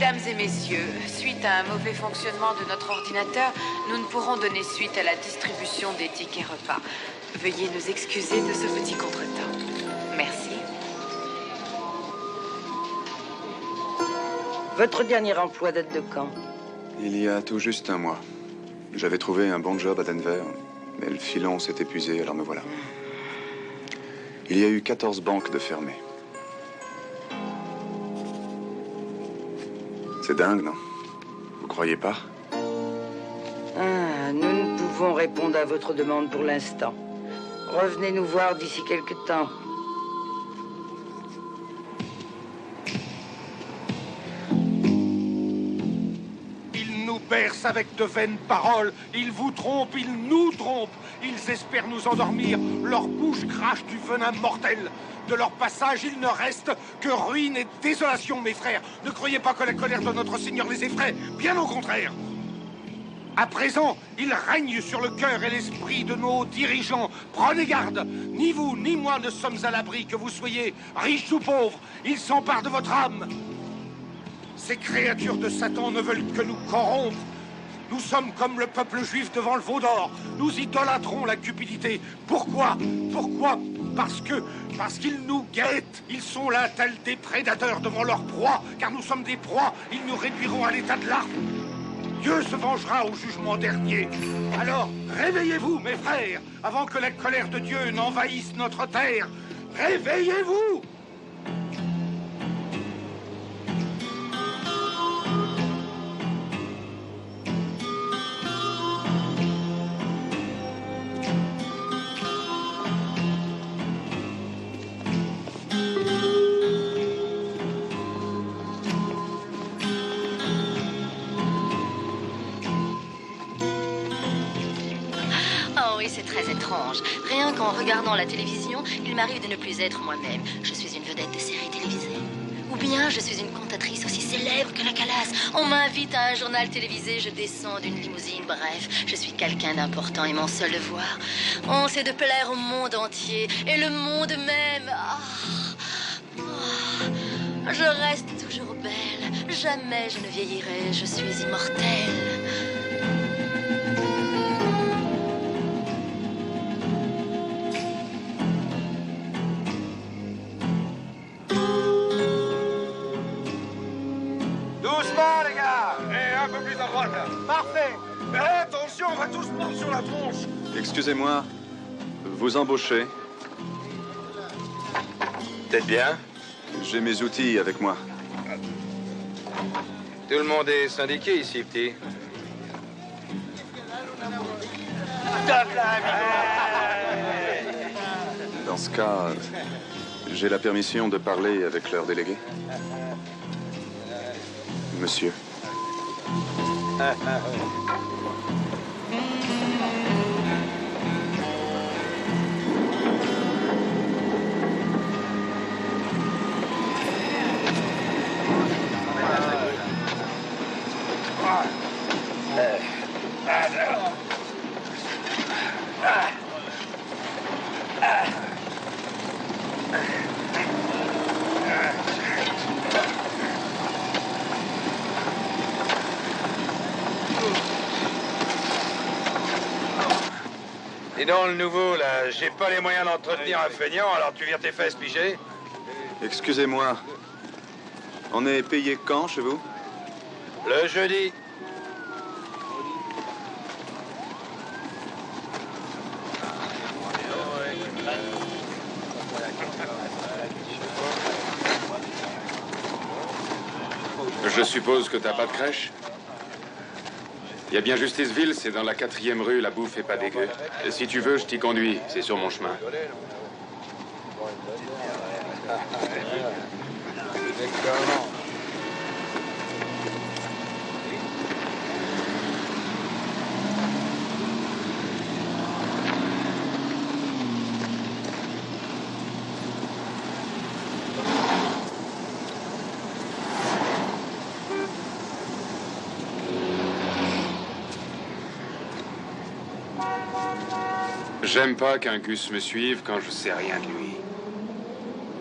Mesdames et messieurs, suite à un mauvais fonctionnement de notre ordinateur, nous ne pourrons donner suite à la distribution des tickets repas. Veuillez nous excuser de ce petit contretemps. Merci. Votre dernier emploi date de quand? Il y a tout juste un mois. J'avais trouvé un bon job à Denver, mais le filon s'est épuisé, alors me voilà. Il y a eu 14 banques de fermées. C'est dingue, non? Vous croyez pas? Ah, nous ne pouvons répondre à votre demande pour l'instant. Revenez nous voir d'ici quelque temps. Ils nous bercent avec de vaines paroles. Ils vous trompent, ils nous trompent. Ils espèrent nous endormir. Leur bouche crache du venin mortel. De leur passage, il ne reste que ruine et désolation, mes frères. Ne croyez pas que la colère de notre Seigneur les effraie. Bien au contraire. À présent, il règne sur le cœur et l'esprit de nos dirigeants. Prenez garde. Ni vous, ni moi ne sommes à l'abri, que vous soyez riches ou pauvres. Ils s'emparent de votre âme. Ces créatures de Satan ne veulent que nous corrompre. Nous sommes comme le peuple juif devant le veau d'or. Nous idolâtrons la cupidité. Pourquoi? Pourquoi? Parce qu'ils nous guettent. Ils sont là tels des prédateurs devant leur proie. Car nous sommes des proies. Ils nous réduiront à l'état de larves. Dieu se vengera au jugement dernier. Alors, réveillez-vous, mes frères, avant que la colère de Dieu n'envahisse notre terre. Réveillez-vous! C'est très étrange. Rien qu'en regardant la télévision, il m'arrive de ne plus être moi-même. Je suis une vedette de série télévisée. Ou bien je suis une cantatrice aussi célèbre que la Calas. On m'invite à un journal télévisé, je descends d'une limousine. Bref, je suis quelqu'un d'important et mon seul devoir, c'est de plaire au monde entier. Et le monde même. Je reste toujours belle. Jamais je ne vieillirai. Je suis immortelle. Doucement, les gars! Et un peu plus à droite, là. Parfait! Mais attention, on va tous prendre sur la tronche! Excusez-moi, vous embauchez? Peut-être bien. J'ai mes outils avec moi. Tout le monde est syndiqué ici, petit. Dans ce cas, j'ai la permission de parler avec leur délégué? Monsieur. Et dans le nouveau, là, j'ai pas les moyens d'entretenir un feignant, alors tu vires tes fesses, pigé? Excusez-moi. On est payé quand chez vous? Le jeudi. Je suppose que t'as pas de crèche? Il y a bien Justiceville, c'est dans la 4e rue, la bouffe est pas dégueu. Et si tu veux, je t'y conduis, c'est sur mon chemin. J'aime pas qu'un Gus me suive quand je sais rien de lui.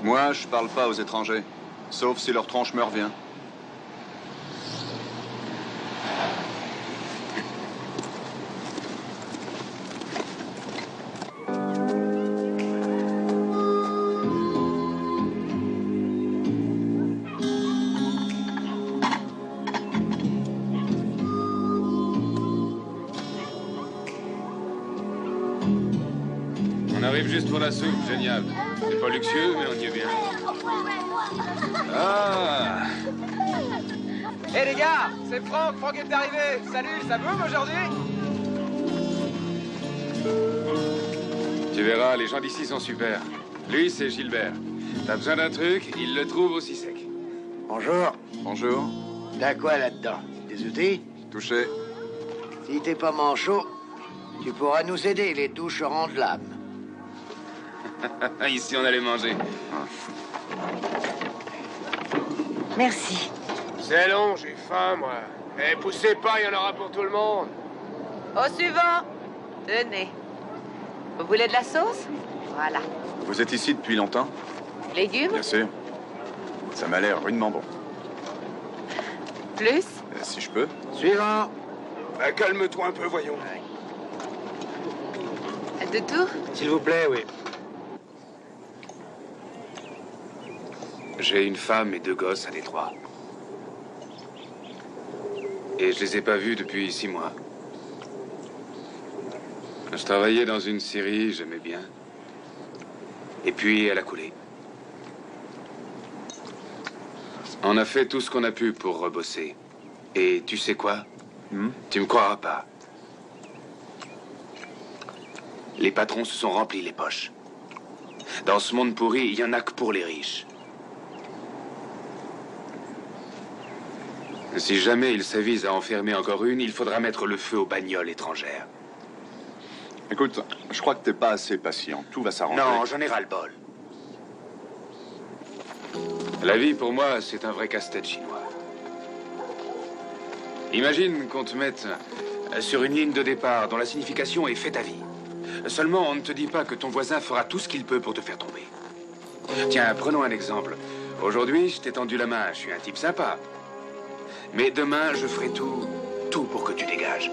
Moi, je parle pas aux étrangers. Sauf si leur tronche me revient. On arrive juste pour la soupe, génial. C'est pas luxueux, mais on y est bien. Ah! Hé les gars, c'est Franck, Franck est arrivé. Salut, ça boum aujourd'hui? Tu verras, les gens d'ici sont super. Lui, c'est Gilbert. T'as besoin d'un truc, il le trouve aussi sec. Bonjour. Bonjour. T'as quoi là-dedans? Des outils? Touché. Si t'es pas manchot, tu pourras nous aider, les douches rendent l'âme. Ici, on allait manger. Merci. C'est long, j'ai faim, moi. Eh, poussez pas, il y en aura pour tout le monde. Au suivant. Tenez. Vous voulez de la sauce? Voilà. Vous êtes ici depuis longtemps? Légumes? Bien sûr. Ça m'a l'air rudement bon. Plus? Si je peux. Suivant. Bah, calme-toi un peu, voyons. De tout? S'il vous plaît, oui. J'ai une femme et 2 gosses à Détroit. Et je les ai pas vus depuis 6 mois. Je travaillais dans une série, j'aimais bien. Et puis, elle a coulé. On a fait tout ce qu'on a pu pour rebosser. Et tu sais quoi? Tu me croiras pas. Les patrons se sont remplis les poches. Dans ce monde pourri, il y en a que pour les riches. Si jamais ils s'avisent à enfermer encore une, il faudra mettre le feu aux bagnoles étrangères. Écoute, je crois que t'es pas assez patient. Tout va s'arranger. Non, j'en ai ras-le-bol. La vie, pour moi, c'est un vrai casse-tête chinois. Imagine qu'on te mette sur une ligne de départ dont la signification est « fais ta vie ». Seulement, on ne te dit pas que ton voisin fera tout ce qu'il peut pour te faire tomber. Tiens, prenons un exemple. Aujourd'hui, je t'ai tendu la main, je suis un type sympa. Mais demain, je ferai tout pour que tu dégages.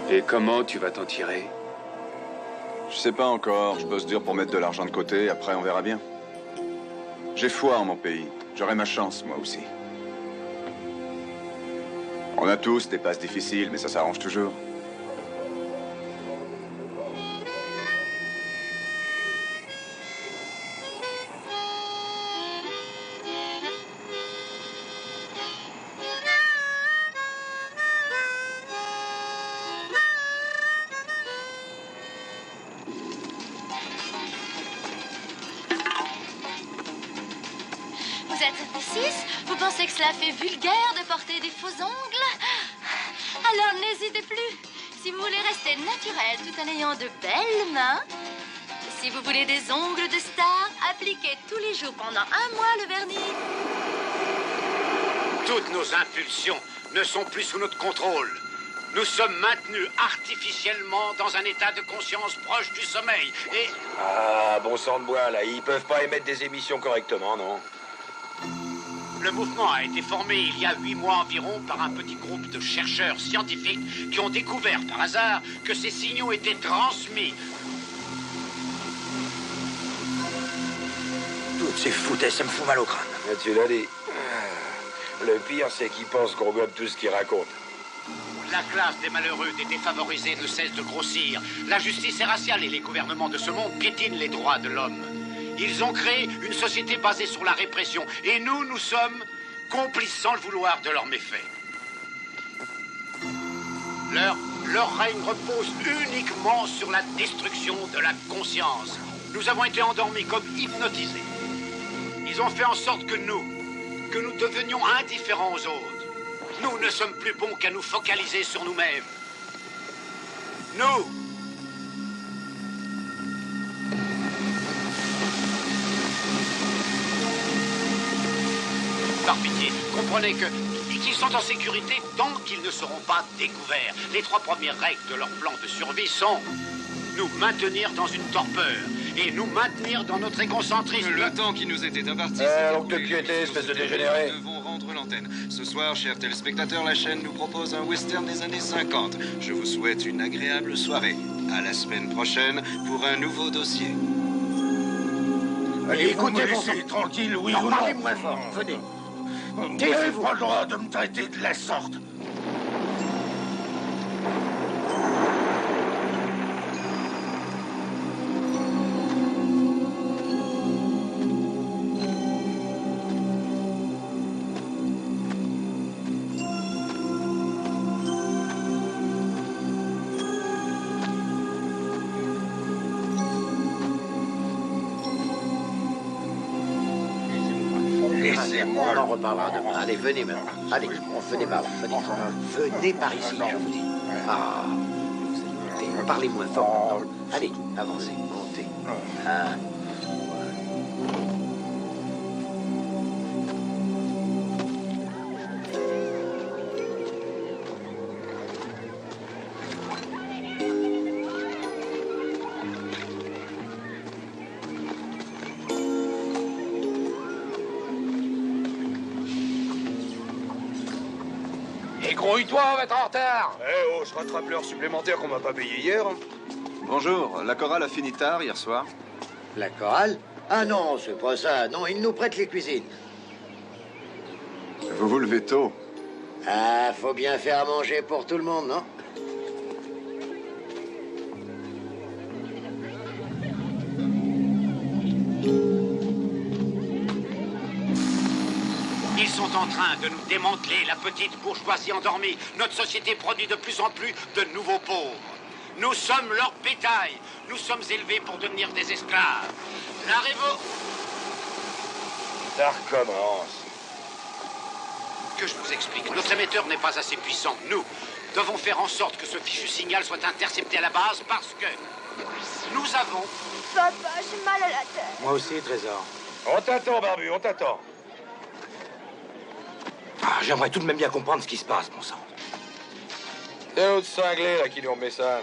Et comment tu vas t'en tirer? Je sais pas encore. Je bosse dur pour mettre de l'argent de côté. Après, on verra bien. J'ai foi en mon pays. J'aurai ma chance, moi aussi. On a tous des passes difficiles, mais ça s'arrange toujours. Vous êtes 6? Vous pensez que cela fait vulgaire de porter des faux ongles? Alors n'hésitez plus. Si vous voulez rester naturel tout en ayant de belles mains, si vous voulez des ongles de star, appliquez tous les jours pendant 1 mois le vernis. Toutes nos impulsions ne sont plus sous notre contrôle. Nous sommes maintenus artificiellement dans un état de conscience proche du sommeil et... Ah, bon sang de bois, là. Ils peuvent pas émettre des émissions correctement, non? Le mouvement a été formé il y a 8 mois environ par un petit groupe de chercheurs scientifiques qui ont découvert par hasard que ces signaux étaient transmis. Toutes ces foutaises, ça me fout mal au crâne. Mais tu l'as dit. Le pire, c'est qu'ils pensent qu'on gobe tout ce qu'ils racontent. La classe des malheureux, des défavorisés ne cesse de grossir. La justice est raciale et les gouvernements de ce monde piétinent les droits de l'homme. Ils ont créé une société basée sur la répression. Et nous sommes complices sans le vouloir de leurs méfaits. Leur règne repose uniquement sur la destruction de la conscience. Nous avons été endormis comme hypnotisés. Ils ont fait en sorte que nous devenions indifférents aux autres. Nous ne sommes plus bons qu'à nous focaliser sur nous-mêmes. Nous! Par pitié, comprenez qu'ils sont en sécurité tant qu'ils ne seront pas découverts. Les 3 premières règles de leur plan de survie sont nous maintenir dans une torpeur et nous maintenir dans notre égocentrisme. Le temps qui nous était imparti. Donc de piété, espèce de dégénéré. Nous devons rendre l'antenne. Ce soir, chers téléspectateurs, la chaîne nous propose un western des années 50. Je vous souhaite une agréable soirée. À la semaine prochaine pour un nouveau dossier. Allez, écoutez, bon laissez tranquille, oui non, ou non? parlez moins fort, venez. Vous n'avez pas le droit de me traiter de la sorte. On en reparlera demain. Allez, venez maintenant. Allez, venez par là. Venez par ici, je vous dis. Ah, écoutez, parlez moins fort. Allez, avancez, montez. Ah. Grouille-toi, on va être en retard. Eh oh, je rattrape l'heure supplémentaire qu'on m'a pas payée hier. Bonjour, la chorale a fini tard hier soir. La chorale? Ah non, c'est pas ça. Non, ils nous prêtent les cuisines. Vous vous levez tôt. Ah, faut bien faire à manger pour tout le monde, non? Ils sont en train de nous démanteler, la petite bourgeoisie endormie. Notre société produit de plus en plus de nouveaux pauvres. Nous sommes leur bétail. Nous sommes élevés pour devenir des esclaves. La Ça recommence. Que je vous explique. Notre émetteur n'est pas assez puissant. Nous devons faire en sorte que ce fichu signal soit intercepté à la base parce que nous avons... Papa, j'ai mal à la tête. Moi aussi, Trésor. On t'attend, Barbu, on t'attend. Ah, j'aimerais tout de même bien comprendre ce qui se passe, mon sang. C'est l'autre cinglé, là, qui lui remet ça.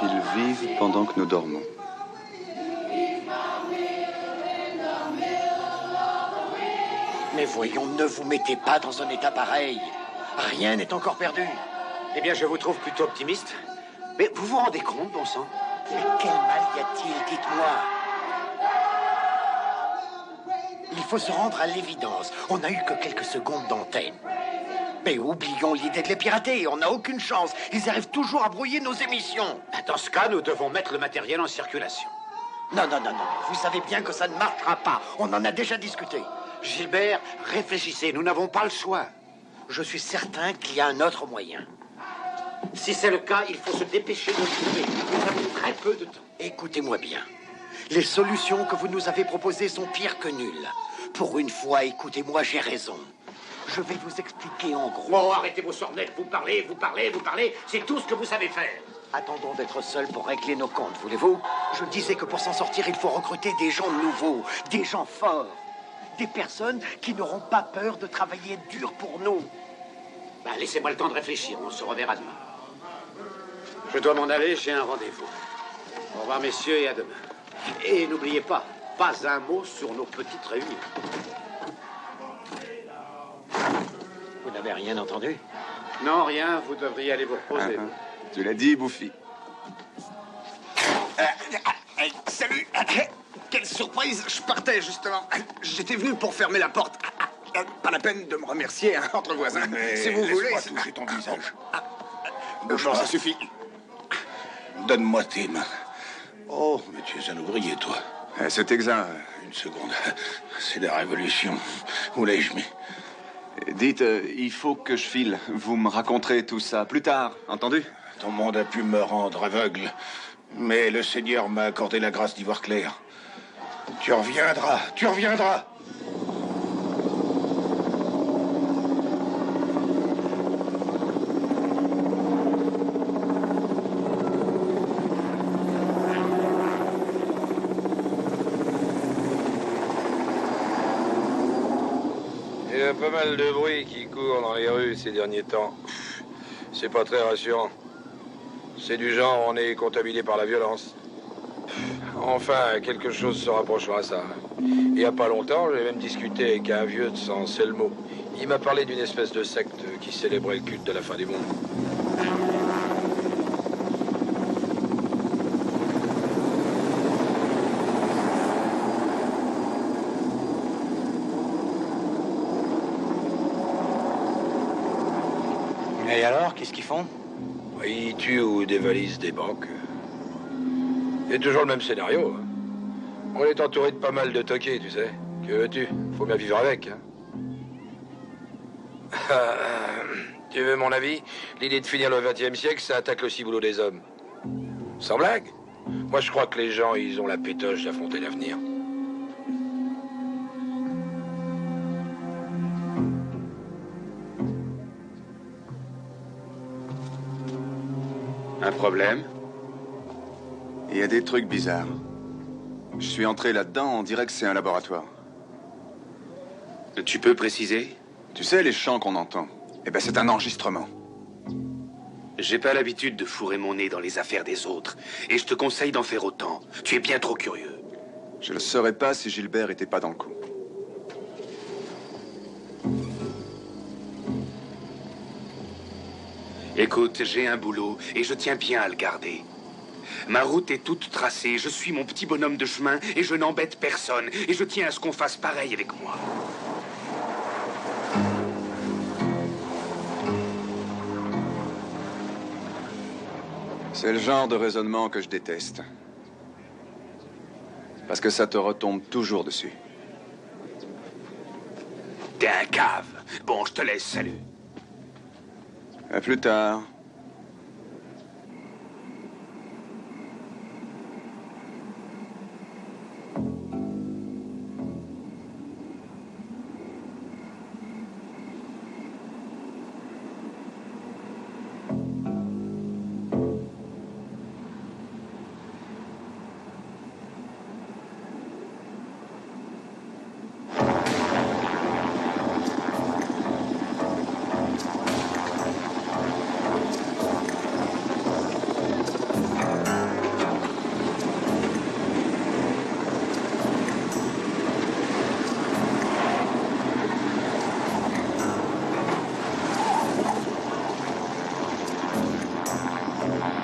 Ils vivent pendant que nous dormons. Mais voyons, ne vous mettez pas dans un état pareil. Rien n'est encore perdu. Eh bien, je vous trouve plutôt optimiste. Mais vous vous rendez compte, bon sang? Mais quel mal y a-t-il, dites-moi? Il faut se rendre à l'évidence. On n'a eu que quelques secondes d'antenne. Mais oublions l'idée de les pirater. On n'a aucune chance. Ils arrivent toujours à brouiller nos émissions. Dans ce cas, nous devons mettre le matériel en circulation. Non. Vous savez bien que ça ne marchera pas. On en a déjà discuté. Gilbert, réfléchissez. Nous n'avons pas le choix. Je suis certain qu'il y a un autre moyen. Si c'est le cas, il faut se dépêcher de le trouver. Nous avons très peu de temps. Écoutez-moi bien. Les solutions que vous nous avez proposées sont pires que nulles. Pour une fois, écoutez-moi, j'ai raison. Je vais vous expliquer en gros. Bon, arrêtez vos sornettes. Vous parlez. C'est tout ce que vous savez faire. Attendons d'être seuls pour régler nos comptes, voulez-vous? Je disais que pour s'en sortir, il faut recruter des gens nouveaux, des gens forts. Des personnes qui n'auront pas peur de travailler dur pour nous. Laissez-moi le temps de réfléchir. On se reverra demain. Je dois m'en aller, j'ai un rendez-vous. Au revoir, messieurs, et à demain. Et n'oubliez pas un mot sur nos petites réunions. Vous n'avez rien entendu? Non, rien. Vous devriez aller vous reposer. Tu l'as dit, Bouffi. Salut. Quelle surprise. Je partais, justement. J'étais venu pour fermer la porte. Pas la peine de me remercier, hein, entre voisins. Si vous voulez... Laisse-moi toucher ton visage. Bon, ça suffit. Donne-moi tes mains. Oh, mais tu es un ouvrier, toi. C'est exact. Une seconde. C'est la révolution. Où l'ai-je mis? Dites, il faut que je file. Vous me raconterez tout ça plus tard, entendu? Ton monde a pu me rendre aveugle, mais le Seigneur m'a accordé la grâce d'y voir clair. Tu reviendras, tu reviendras. Il y a pas mal de bruit qui court dans les rues ces derniers temps. C'est pas très rassurant. C'est du genre, on est contaminé par la violence. Enfin, quelque chose se rapprochera à ça. Il y a pas longtemps, j'ai même discuté avec un vieux de San Selmo. Il m'a parlé d'une espèce de secte qui célébrait le culte de la fin du monde. Et alors, qu'est-ce qu'ils font? Ils tuent ou dévalisent des banques. C'est toujours le même scénario. On est entouré de pas mal de toqués, tu sais. Que veux-tu? Faut bien vivre avec. Hein. Tu veux mon avis? L'idée de finir le XXe siècle, ça attaque le ciboulot des hommes. Sans blague. Moi, je crois que les gens, ils ont la pétoche d'affronter l'avenir. Un problème? Il y a des trucs bizarres. Je suis entré là-dedans, on dirait que c'est un laboratoire. Tu peux préciser? Tu sais, les chants qu'on entend, eh ben c'est un enregistrement. J'ai pas l'habitude de fourrer mon nez dans les affaires des autres, et je te conseille d'en faire autant. Tu es bien trop curieux. Je le saurais pas si Gilbert était pas dans le coup. Écoute, j'ai un boulot, et je tiens bien à le garder. Ma route est toute tracée, je suis mon petit bonhomme de chemin, et je n'embête personne, et je tiens à ce qu'on fasse pareil avec moi. C'est le genre de raisonnement que je déteste. Parce que ça te retombe toujours dessus. T'es un cave. Bon, je te laisse, salut. À plus tard.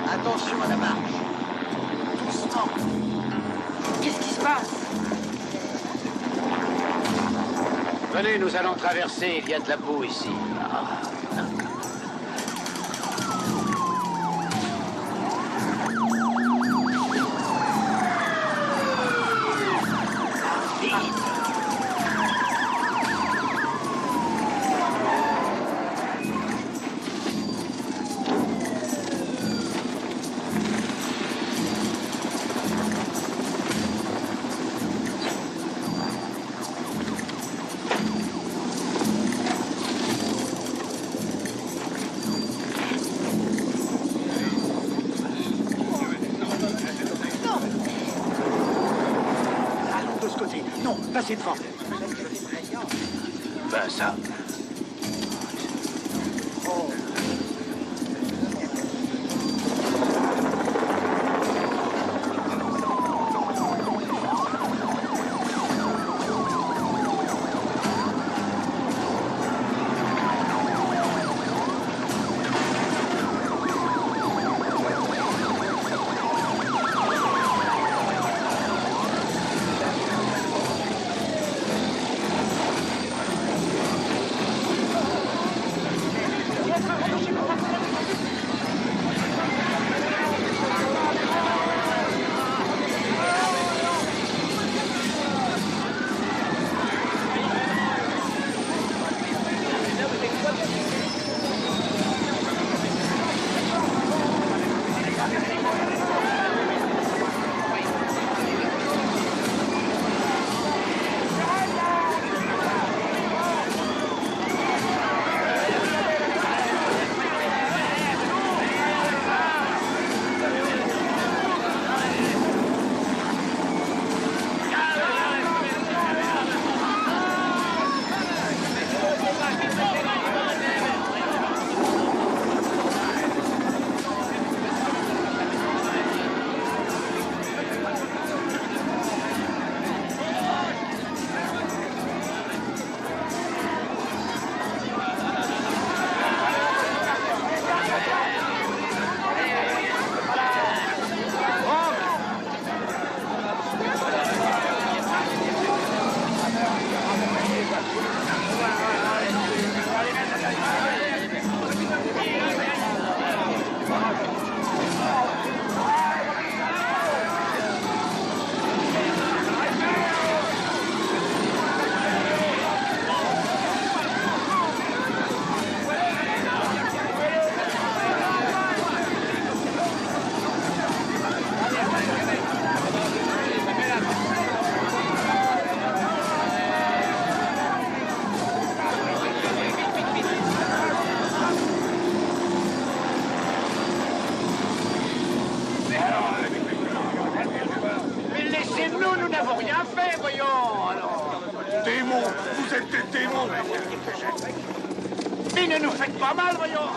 Attention à la marche. Doucement. Qu'est-ce qui se passe? Venez, nous allons traverser. Il y a de la boue ici. Ah. Non, passez devant. Ben ça. ne nous faites pas mal, voyons.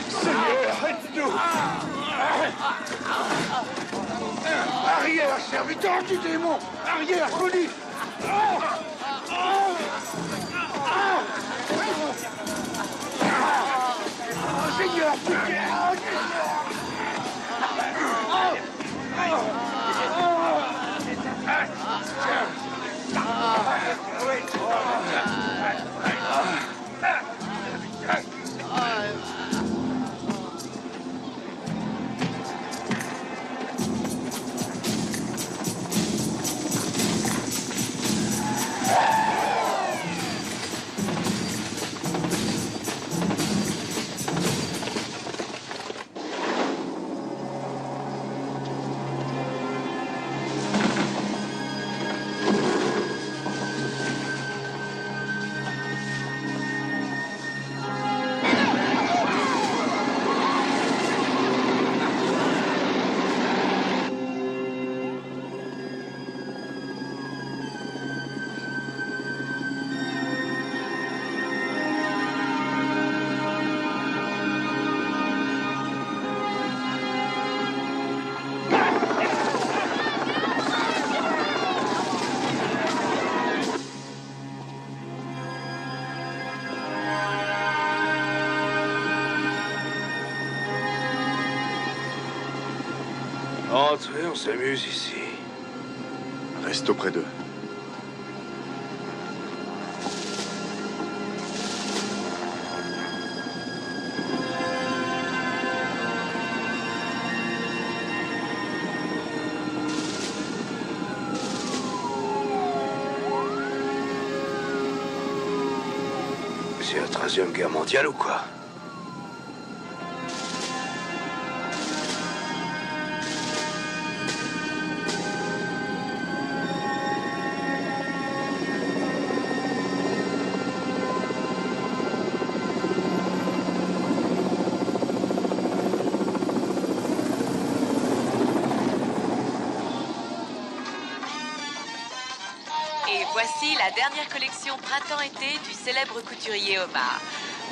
Seigneur, aide-nous. Arrière, serviteur du démon. Arrière, folie. Seigneur, pitié. Entrez, on s'amuse ici. Reste auprès d'eux. C'est la 13e guerre mondiale ou quoi? Voici la dernière collection printemps-été du célèbre couturier Omar.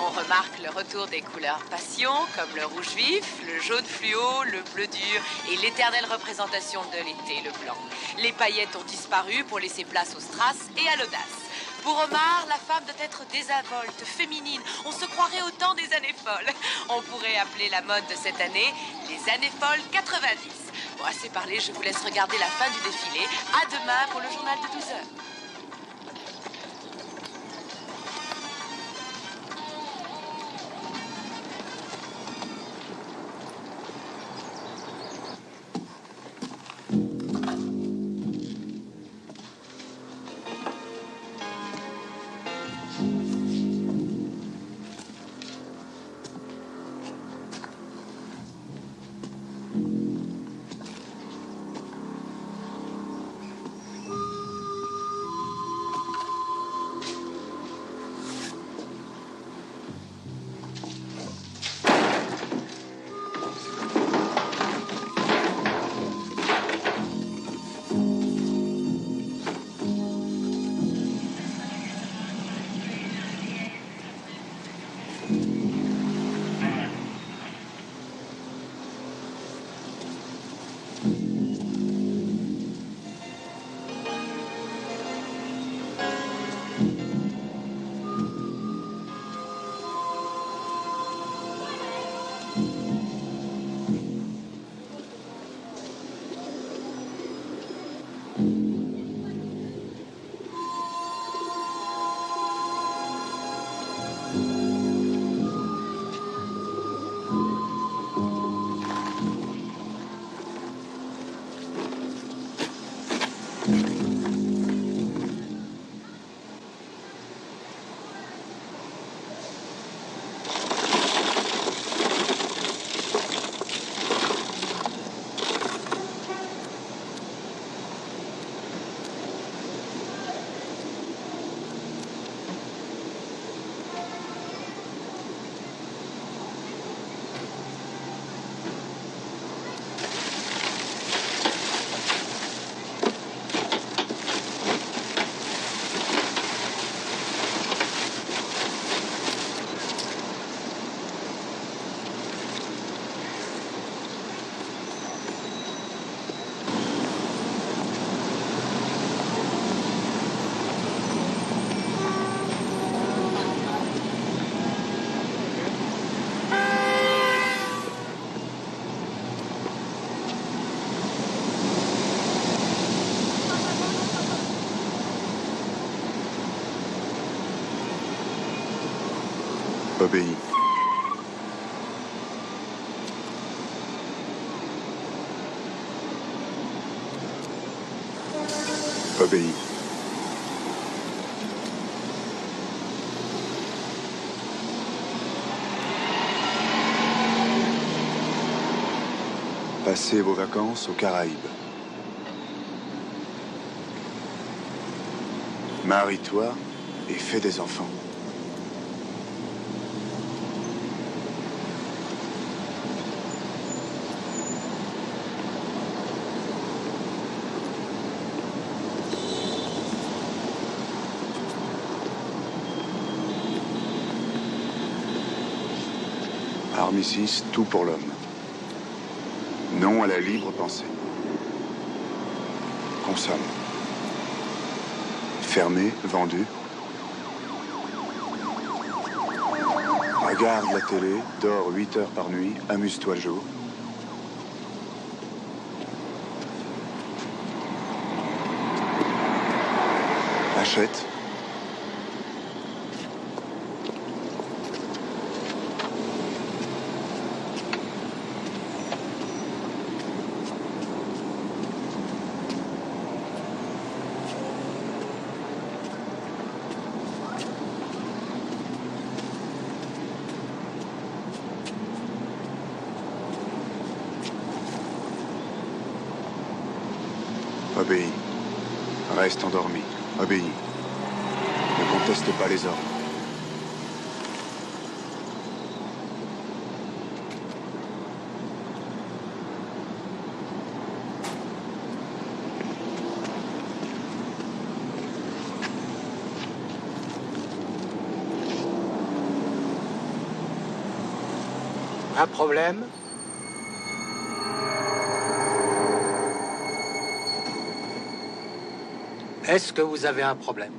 On remarque le retour des couleurs passion, comme le rouge vif, le jaune fluo, le bleu dur et l'éternelle représentation de l'été, le blanc. Les paillettes ont disparu pour laisser place au strass et à l'audace. Pour Omar, la femme doit être désinvolte, féminine. On se croirait au temps des années folles. On pourrait appeler la mode de cette année les années folles 90. Bon, assez parlé, je vous laisse regarder la fin du défilé. À demain pour le journal de 12 heures. Obéis. Obéis. Passez vos vacances aux Caraïbes. Marie-toi et fais des enfants. Armistice, tout pour l'homme. Non à la libre pensée. Consomme. Fermé, vendu. Regarde la télé, dors 8 heures par nuit, amuse-toi le jour. Achète. Obéis. Reste endormi. Obéis. Ne conteste pas les ordres. Un problème? Est-ce que vous avez un problème?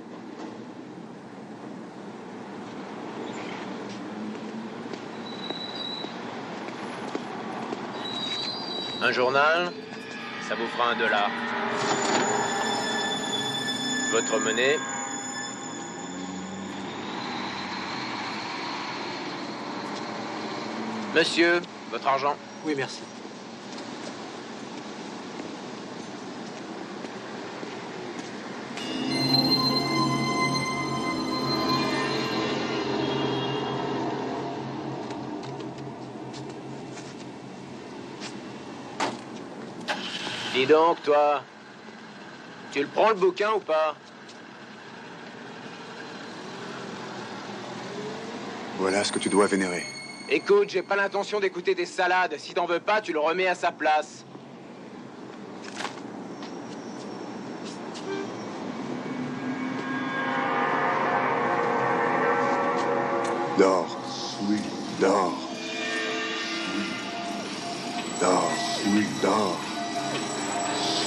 Un journal, ça vous fera $1. Votre monnaie. Monsieur, votre argent. Oui, merci. Dis donc, toi, tu le prends le bouquin ou pas? Voilà ce que tu dois vénérer. Écoute, j'ai pas l'intention d'écouter tes salades. Si t'en veux pas, tu le remets à sa place. Dors, oui, dors. Dors, oui, dors.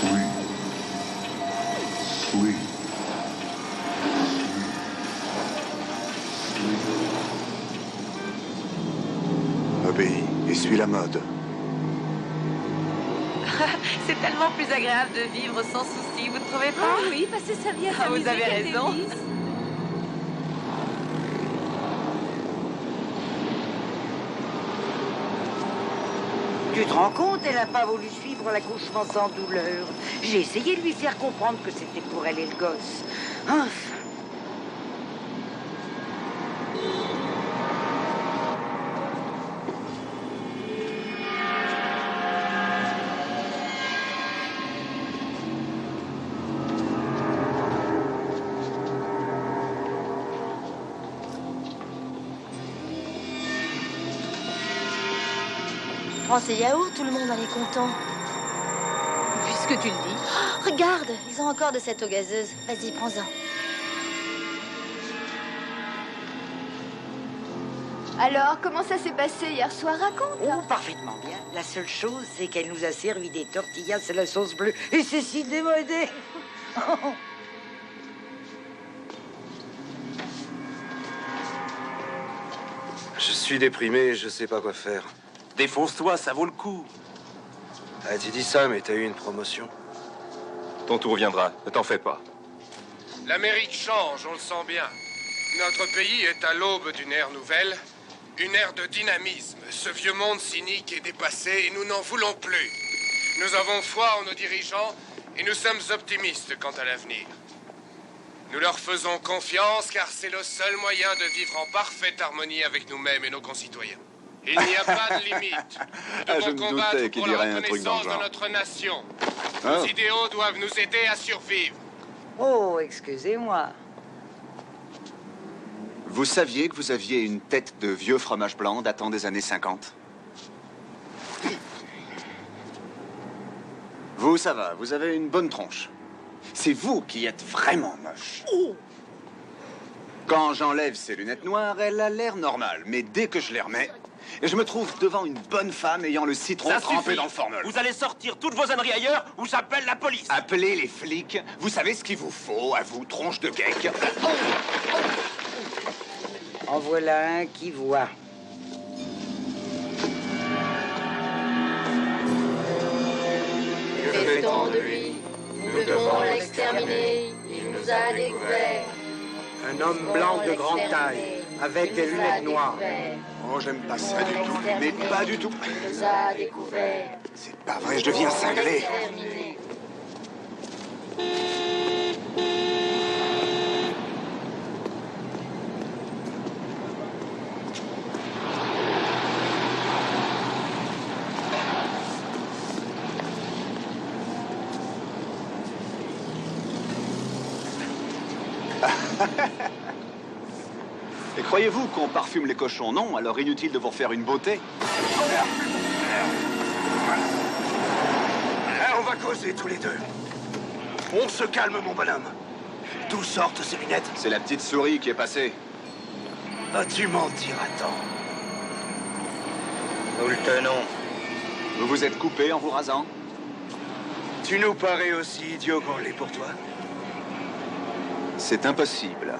Oui. Oui. Obéis et suis la mode. C'est tellement plus agréable de vivre sans souci, vous ne trouvez pas? Ah oui, passer sa vie à s'amuser. Vous avez raison. Tu te rends compte, elle n'a pas voulu suivre l'accouchement sans douleur. J'ai essayé de lui faire comprendre que c'était pour elle et le gosse. Enfin. Prends ces yaourts, tout le monde en est content. Puisque tu le dis. Oh, regarde, ils ont encore de cette eau gazeuse. Vas-y, prends-en. Alors, comment ça s'est passé hier soir? Raconte. Oh, parfaitement bien. La seule chose, c'est qu'elle nous a servi des tortillas à la sauce bleue. Et c'est si démodé. Je suis déprimé, je sais pas quoi faire. Défonce-toi, ça vaut le coup. Ah, tu dis ça, mais t'as eu une promotion. Ton tour viendra, ne t'en fais pas. L'Amérique change, on le sent bien. Notre pays est à l'aube d'une ère nouvelle, Une ère de dynamisme. Ce vieux monde cynique est dépassé et nous n'en voulons plus. Nous avons foi en nos dirigeants et nous sommes optimistes quant à l'avenir. Nous leur faisons confiance car c'est le seul moyen de vivre en parfaite harmonie avec nous-mêmes et nos concitoyens. Il n'y a pas de limite. Nous je devons me doutais combattre qu'il pour la dirait un truc dans le reconnaissance de genre. notre nation. Oh. Nos idéaux doivent nous aider à survivre. Oh, excusez-moi. Vous saviez que vous aviez une tête de vieux fromage blanc datant des années 50? Vous, ça va, vous avez une bonne tronche. C'est vous qui êtes vraiment moche. Quand j'enlève ces lunettes noires, elle a l'air normale. Mais dès que je les remets, je me trouve devant une bonne femme ayant le citron Ça trempé suffit. dans le formol. Vous allez sortir toutes vos âneries ailleurs ou j'appelle la police. Appelez les flics. Vous savez ce qu'il vous faut, à vous, tronche de geek. En voilà un qui voit. Que fait-on de lui? Nous devons l'exterminer. Il nous a découvert. Un homme blanc de grande taille, avec des lunettes noires. Oh, j'aime pas ça du tout. Mais pas du tout. Il nous a découvert. C'est pas vrai, je deviens cinglé. Exterminé. Et croyez-vous qu'on parfume les cochons? Non, alors inutile de vous refaire une beauté. On va causer tous les deux. On se calme, mon bonhomme. D'où sortent ces lunettes? C'est la petite souris qui est passée. Vas-tu mentir à temps? Nous le tenons. Vous vous êtes coupé en vous rasant? Tu nous parais aussi idiot qu'on l'est pour toi? C'est impossible.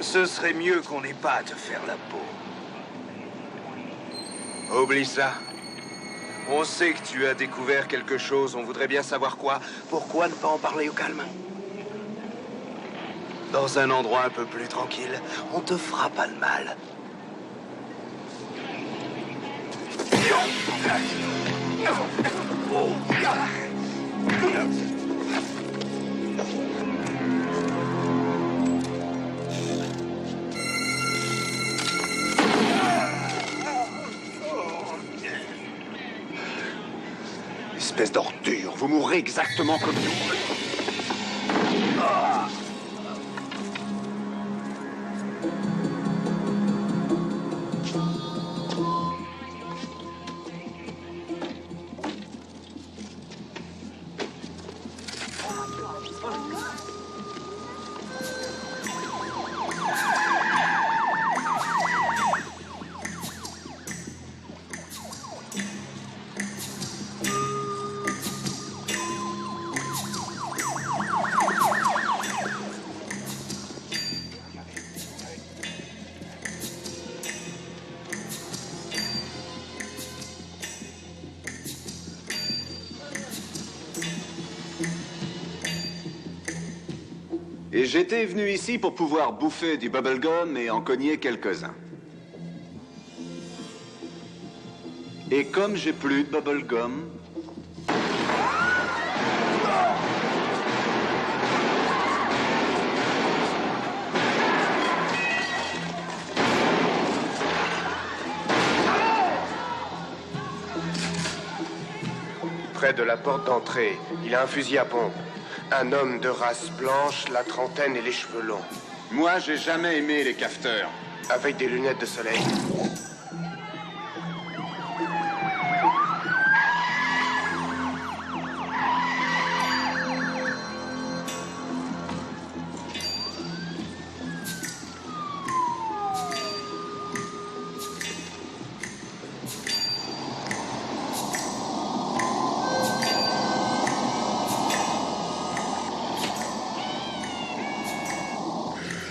Ce serait mieux qu'on n'ait pas à te faire la peau. Oublie ça. On sait que tu as découvert quelque chose, on voudrait bien savoir quoi. Pourquoi ne pas en parler au calme? Dans un endroit un peu plus tranquille, on te fera pas de mal. Espèce d'ordure, vous mourrez exactement comme nous. Et j'étais venu ici pour pouvoir bouffer du bubblegum et en cogner quelques-uns. Et comme j'ai plus de bubblegum... Près de la porte d'entrée, il a un fusil à pompe. Un homme de race blanche, la trentaine et les cheveux longs. Moi, j'ai jamais aimé les cafeteurs. Avec des lunettes de soleil.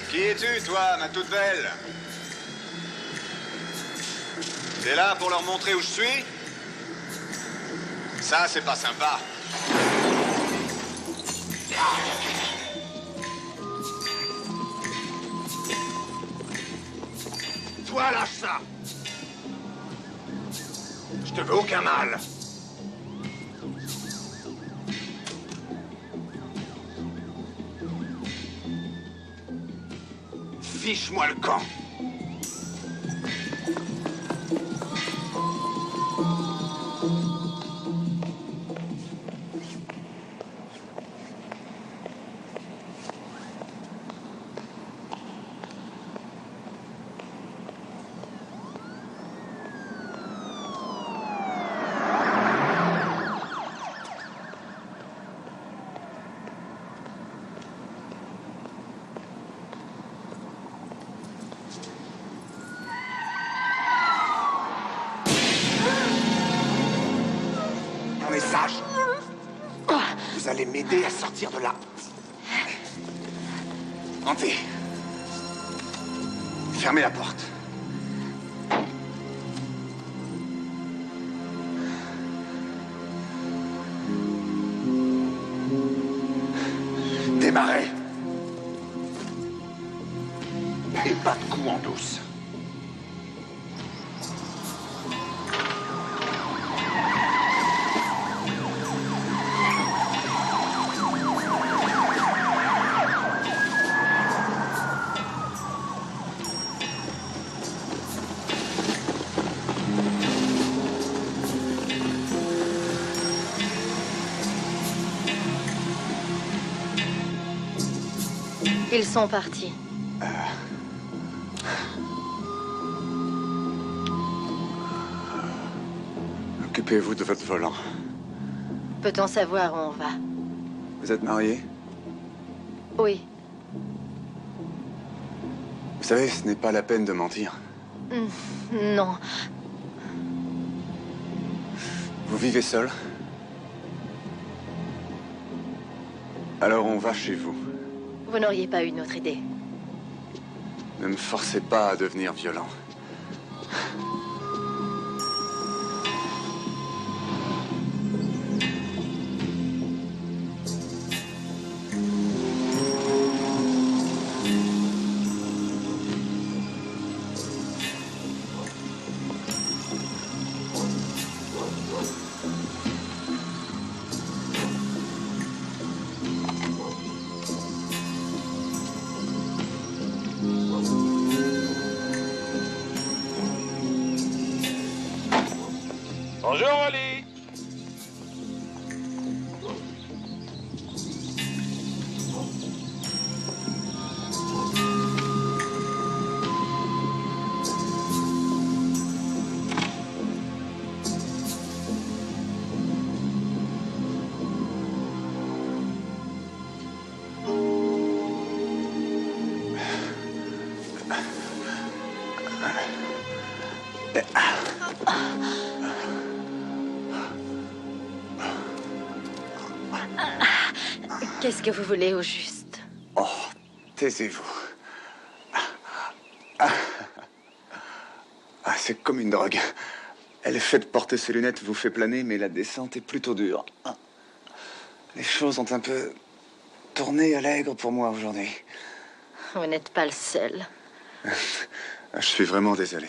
Qui es-tu, toi, ma toute belle? T'es là pour leur montrer où je suis? Ça, c'est pas sympa. Toi, lâche ça! aucun mal. Fiche-moi le camp. Un message. Vous allez m'aider à sortir de là. Entrez. Fermez la porte. Démarrez. Et pas de coups en douce. Ils sont partis. Occupez-vous de votre volant. Peut-on savoir où on va? Vous êtes marié? Oui. Vous savez, ce n'est pas la peine de mentir. Non. Vous vivez seul? Alors on va chez vous. Vous n'auriez pas une autre idée? Ne me forcez pas à devenir violent. Bonjour, Oli. Qu'est-ce que vous voulez au juste? Oh, taisez-vous. C'est comme une drogue. Elle fait de porter ses lunettes vous fait planer, mais la descente est plutôt dure. Les choses ont un peu tourné à l'aigre pour moi aujourd'hui. Vous n'êtes pas le seul. Je suis vraiment désolé.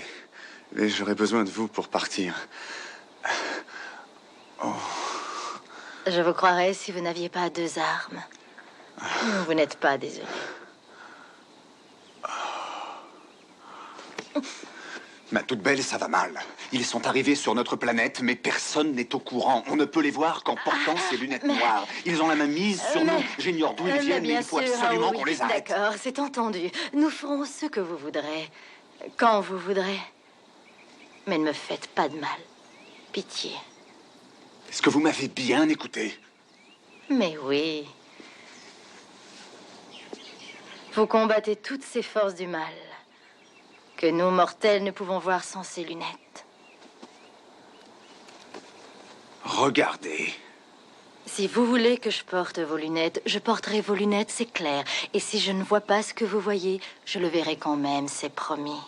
Mais j'aurais besoin de vous pour partir. Oh. Je vous croirais si vous n'aviez pas deux armes. Vous n'êtes pas désolé. Ma toute belle, ça va mal. Ils sont arrivés sur notre planète, mais personne n'est au courant. On ne peut les voir qu'en portant ces lunettes noires. Ils ont la main mise sur nous. J'ignore d'où ils viennent, mais il faut absolument qu'on les arrête. D'accord, c'est entendu. Nous ferons ce que vous voudrez. Quand vous voudrez. Mais ne me faites pas de mal. Pitié. Est-ce que vous m'avez bien écouté? Mais oui. Vous combattez toutes ces forces du mal que nous, mortels, ne pouvons voir sans ces lunettes. Regardez. Si vous voulez que je porte vos lunettes, je porterai vos lunettes, c'est clair. Et si je ne vois pas ce que vous voyez, je le verrai quand même, c'est promis.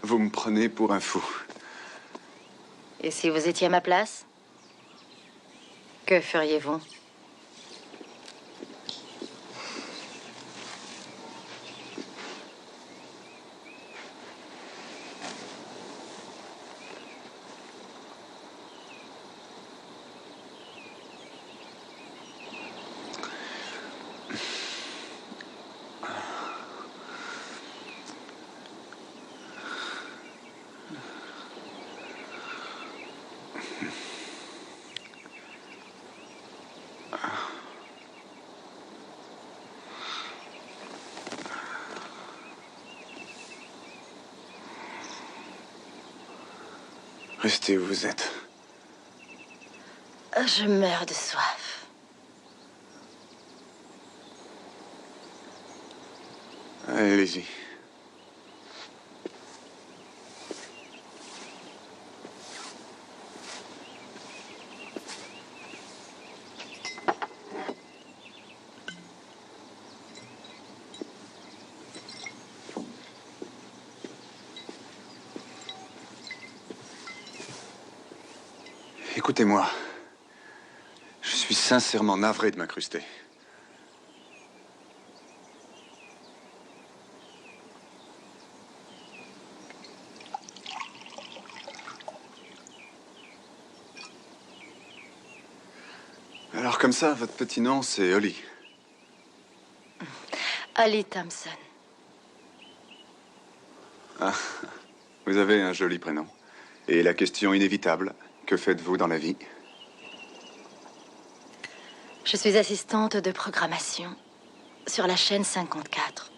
Vous me prenez pour un fou. Et si vous étiez à ma place? Que feriez-vous? Restez où vous êtes. Je meurs de soif. Allez-y. Écoutez-moi. Je suis sincèrement navré de m'incruster. Alors comme ça, votre petit nom, c'est Holly. Holly Thompson. Ah, vous avez un joli prénom. Et la question inévitable, que faites-vous dans la vie? Je suis assistante de programmation sur la chaîne 54.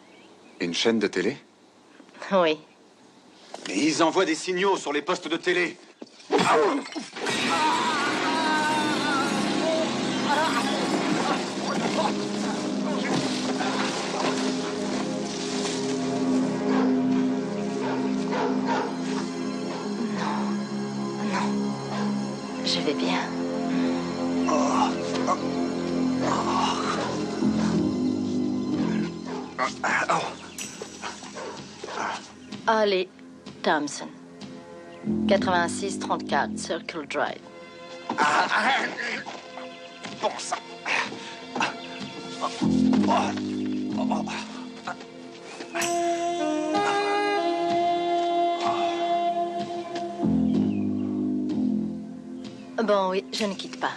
Une chaîne de télé? Oui. Mais ils envoient des signaux sur les postes de télé. Je vais bien. Holly Thompson. 8634 Circle Drive. Bon sang. Bon, oui, je ne quitte pas.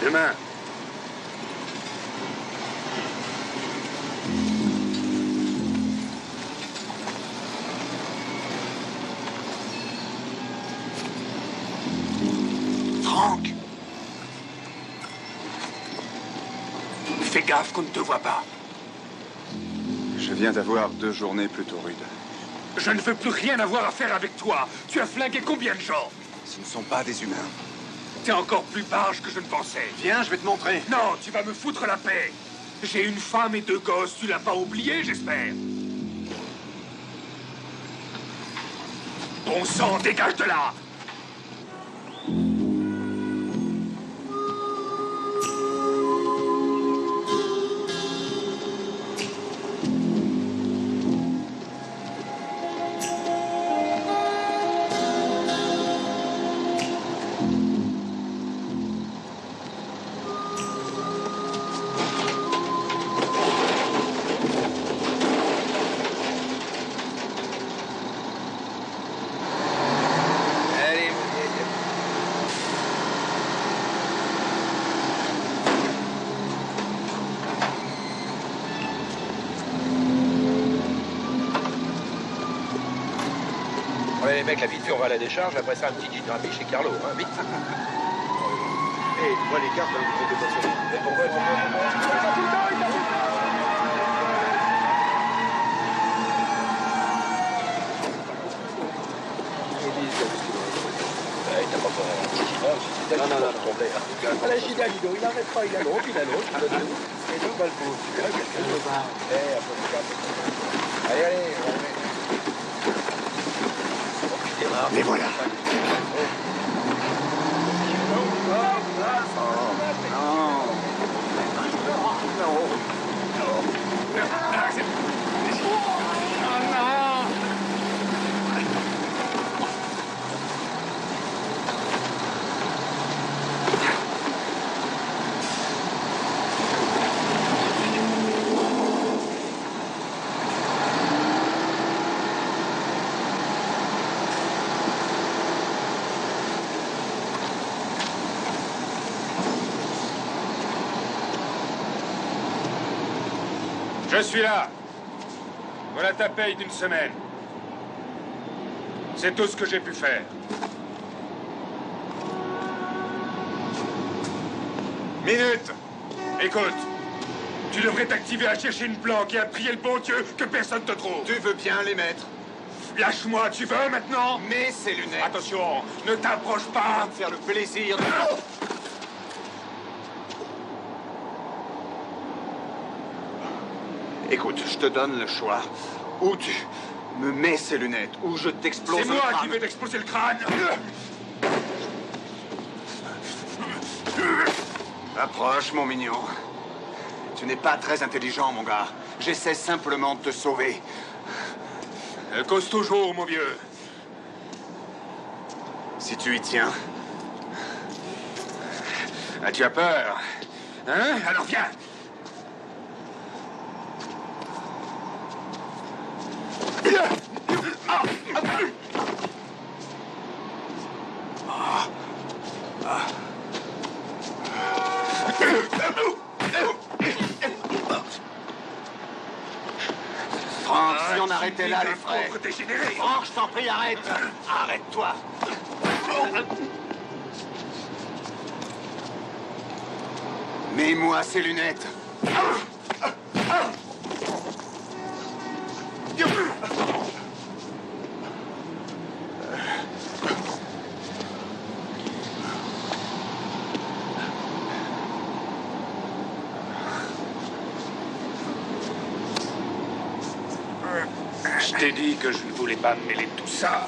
Demain. Franck! Fais gaffe qu'on ne te voit pas. Je viens d'avoir 2 journées plutôt rudes. Je ne veux plus rien avoir à faire avec toi. Tu as flingué combien de gens? Ce ne sont pas des humains. T'es encore plus barge que je ne pensais. Viens, je vais te montrer. Non, tu vas me foutre la paix. J'ai une femme et 2 gosses. Tu l'as pas oublié, j'espère. Bon sang, dégage de là. les mecs, la vite fait, on va à la décharge. Après ça, un petit gin rami chez Carlo, hein, vite. Et moi, les cartes, vous mettez pas sur moi. Mais pourquoi Non. À la Gina, Lido, il n'arrête pas, il a l'autre. Et donc, bah, le pauvre, tu vois, quelqu'un se barre. Allez, Les voilà. Je suis là. Voilà ta paye d'une semaine. C'est tout ce que j'ai pu faire. Minute. Écoute, tu devrais t'activer à chercher une planque et à prier le bon Dieu que personne te trouve. Tu veux bien les mettre? Lâche-moi, tu veux maintenant? Mets ces lunettes. Attention, ne t'approche pas. Me faire le plaisir de... Écoute, je te donne le choix. Ou tu me mets ces lunettes, ou je t'explose le crâne. C'est moi qui vais t'exploser le crâne. Approche, mon mignon. Tu n'es pas très intelligent, mon gars. J'essaie simplement de te sauver. Elle cause toujours, mon vieux. Si tu y tiens. Ah, tu as peur? Hein? Alors viens. Franck, si on arrêtait là, les frais. Dégénéré. Franck, je t'en prie, arrête. Arrête-toi. Mets-moi ces lunettes. Je t'ai dit que je ne voulais pas me mêler de tout ça.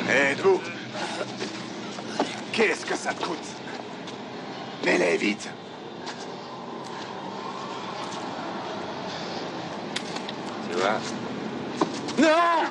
Aide-vous. Qu'est-ce que ça te coûte? Mets-les vite. Tu vois? Non!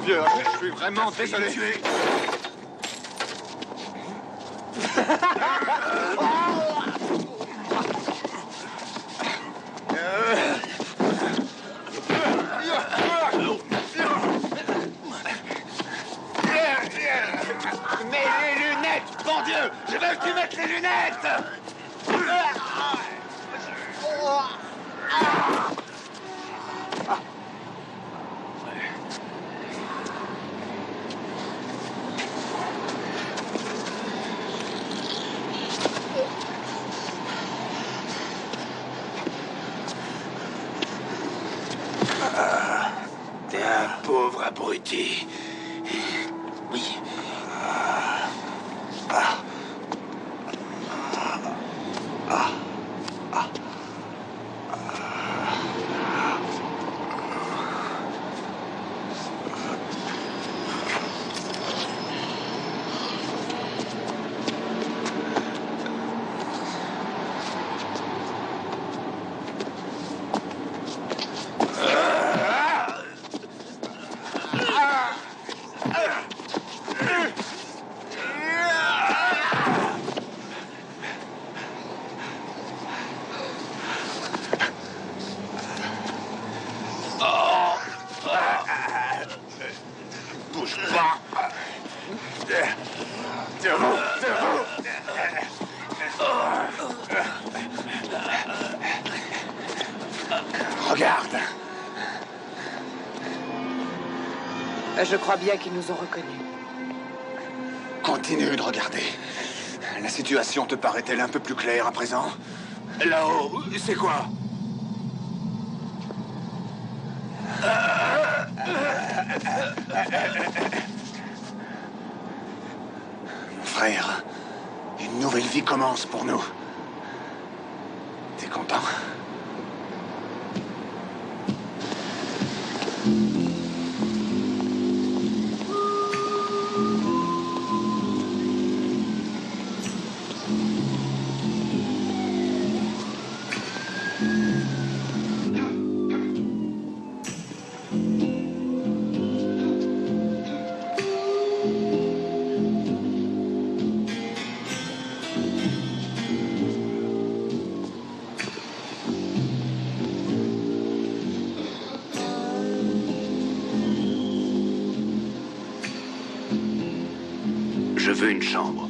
vieux, je suis vraiment désolé. Mets les lunettes, bon Dieu! Je veux que tu mettes les lunettes! T'es un pauvre abruti. Oui. Bouge pas. Debout, debout. Regarde. Je crois bien qu'ils nous ont reconnus. Continue de regarder. La situation te paraît-elle un peu plus claire à présent? Là-haut, c'est quoi? Mon frère, une nouvelle vie commence pour nous. T'es content? Je veux une chambre.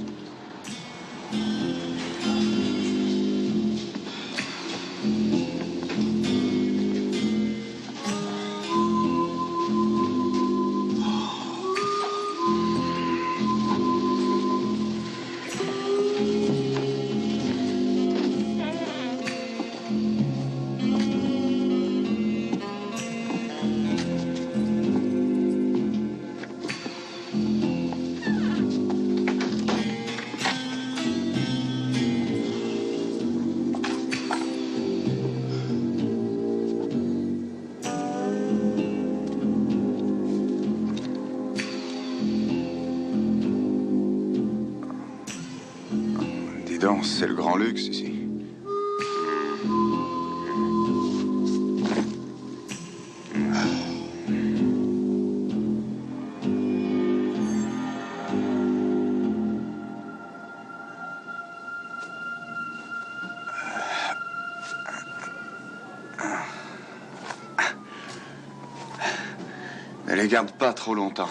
Dis donc, c'est le grand luxe ici. Ne les garde pas trop longtemps.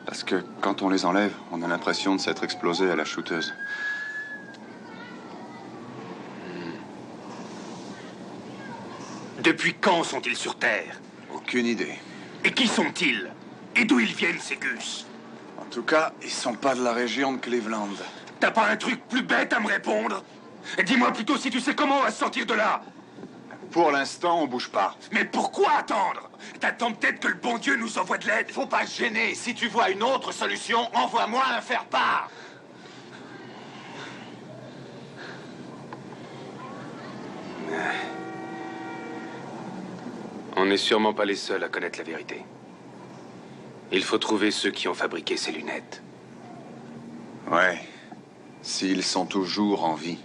Parce que quand on les enlève, on a l'impression de s'être explosé à la shooteuse. Depuis quand sont-ils sur Terre? Aucune idée. Et qui sont-ils? Et d'où ils viennent, ces gus? En tout cas, ils sont pas de la région de Cleveland. T'as pas un truc plus bête à me répondre? Dis-moi plutôt si tu sais comment on va se sortir de là. Pour l'instant, on bouge pas. Mais pourquoi attendre? T'attends peut-être que le bon Dieu nous envoie de l'aide? Faut pas se gêner. Si tu vois une autre solution, envoie-moi un faire-part. On n'est sûrement pas les seuls à connaître la vérité. Il faut trouver ceux qui ont fabriqué ces lunettes. Ouais. S'ils sont toujours en vie.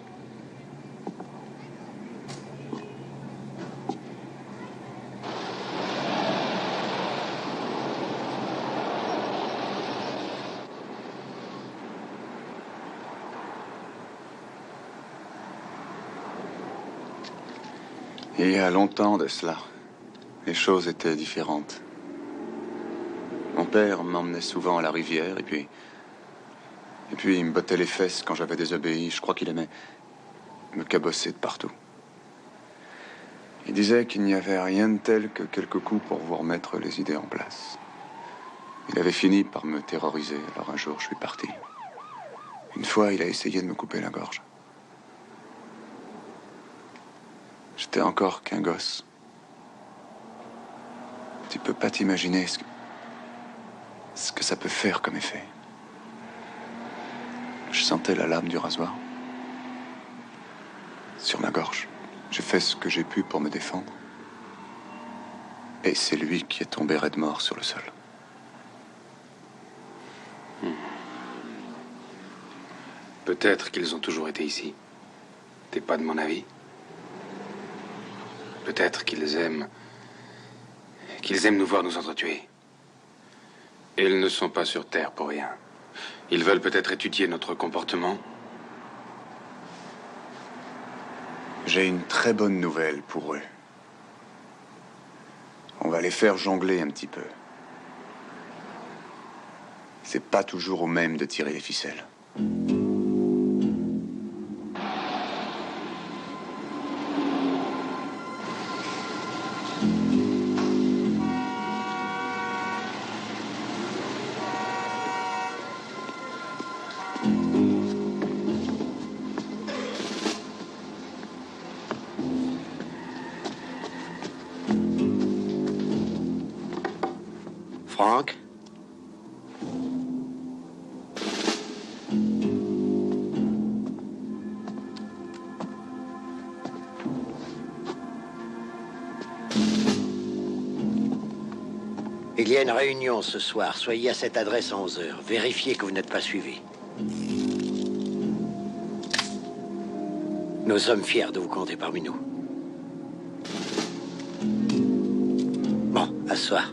Il y a longtemps de cela, les choses étaient différentes. Mon père m'emmenait souvent à la rivière, et puis il me bottait les fesses quand j'avais désobéi. Je crois qu'il aimait me cabosser de partout. Il disait qu'il n'y avait rien de tel que quelques coups pour vous remettre les idées en place. Il avait fini par me terroriser, alors un jour je suis parti. Une fois, il a essayé de me couper la gorge. J'étais encore qu'un gosse. Tu peux pas t'imaginer ce que ça peut faire comme effet. Je sentais la lame du rasoir sur ma gorge. J'ai fait ce que j'ai pu pour me défendre. Et c'est lui qui est tombé raide mort sur le sol. Peut-être qu'ils ont toujours été ici. T'es pas de mon avis? Peut-être qu'ils aiment nous voir nous entretuer. Et ils ne sont pas sur Terre pour rien. Ils veulent peut-être étudier notre comportement. J'ai une très bonne nouvelle pour eux. On va les faire jongler un petit peu. C'est pas toujours au même de tirer les ficelles. Franck? Il y a une réunion ce soir. Soyez à cette adresse à 11 h. Vérifiez que vous n'êtes pas suivi. Nous sommes fiers de vous compter parmi nous. Bon, à ce soir.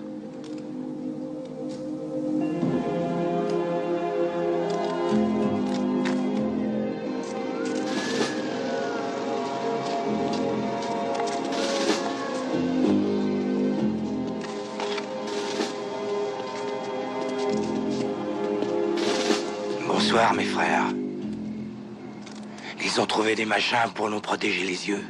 Bonsoir, mes frères. Ils ont trouvé des machins pour nous protéger les yeux.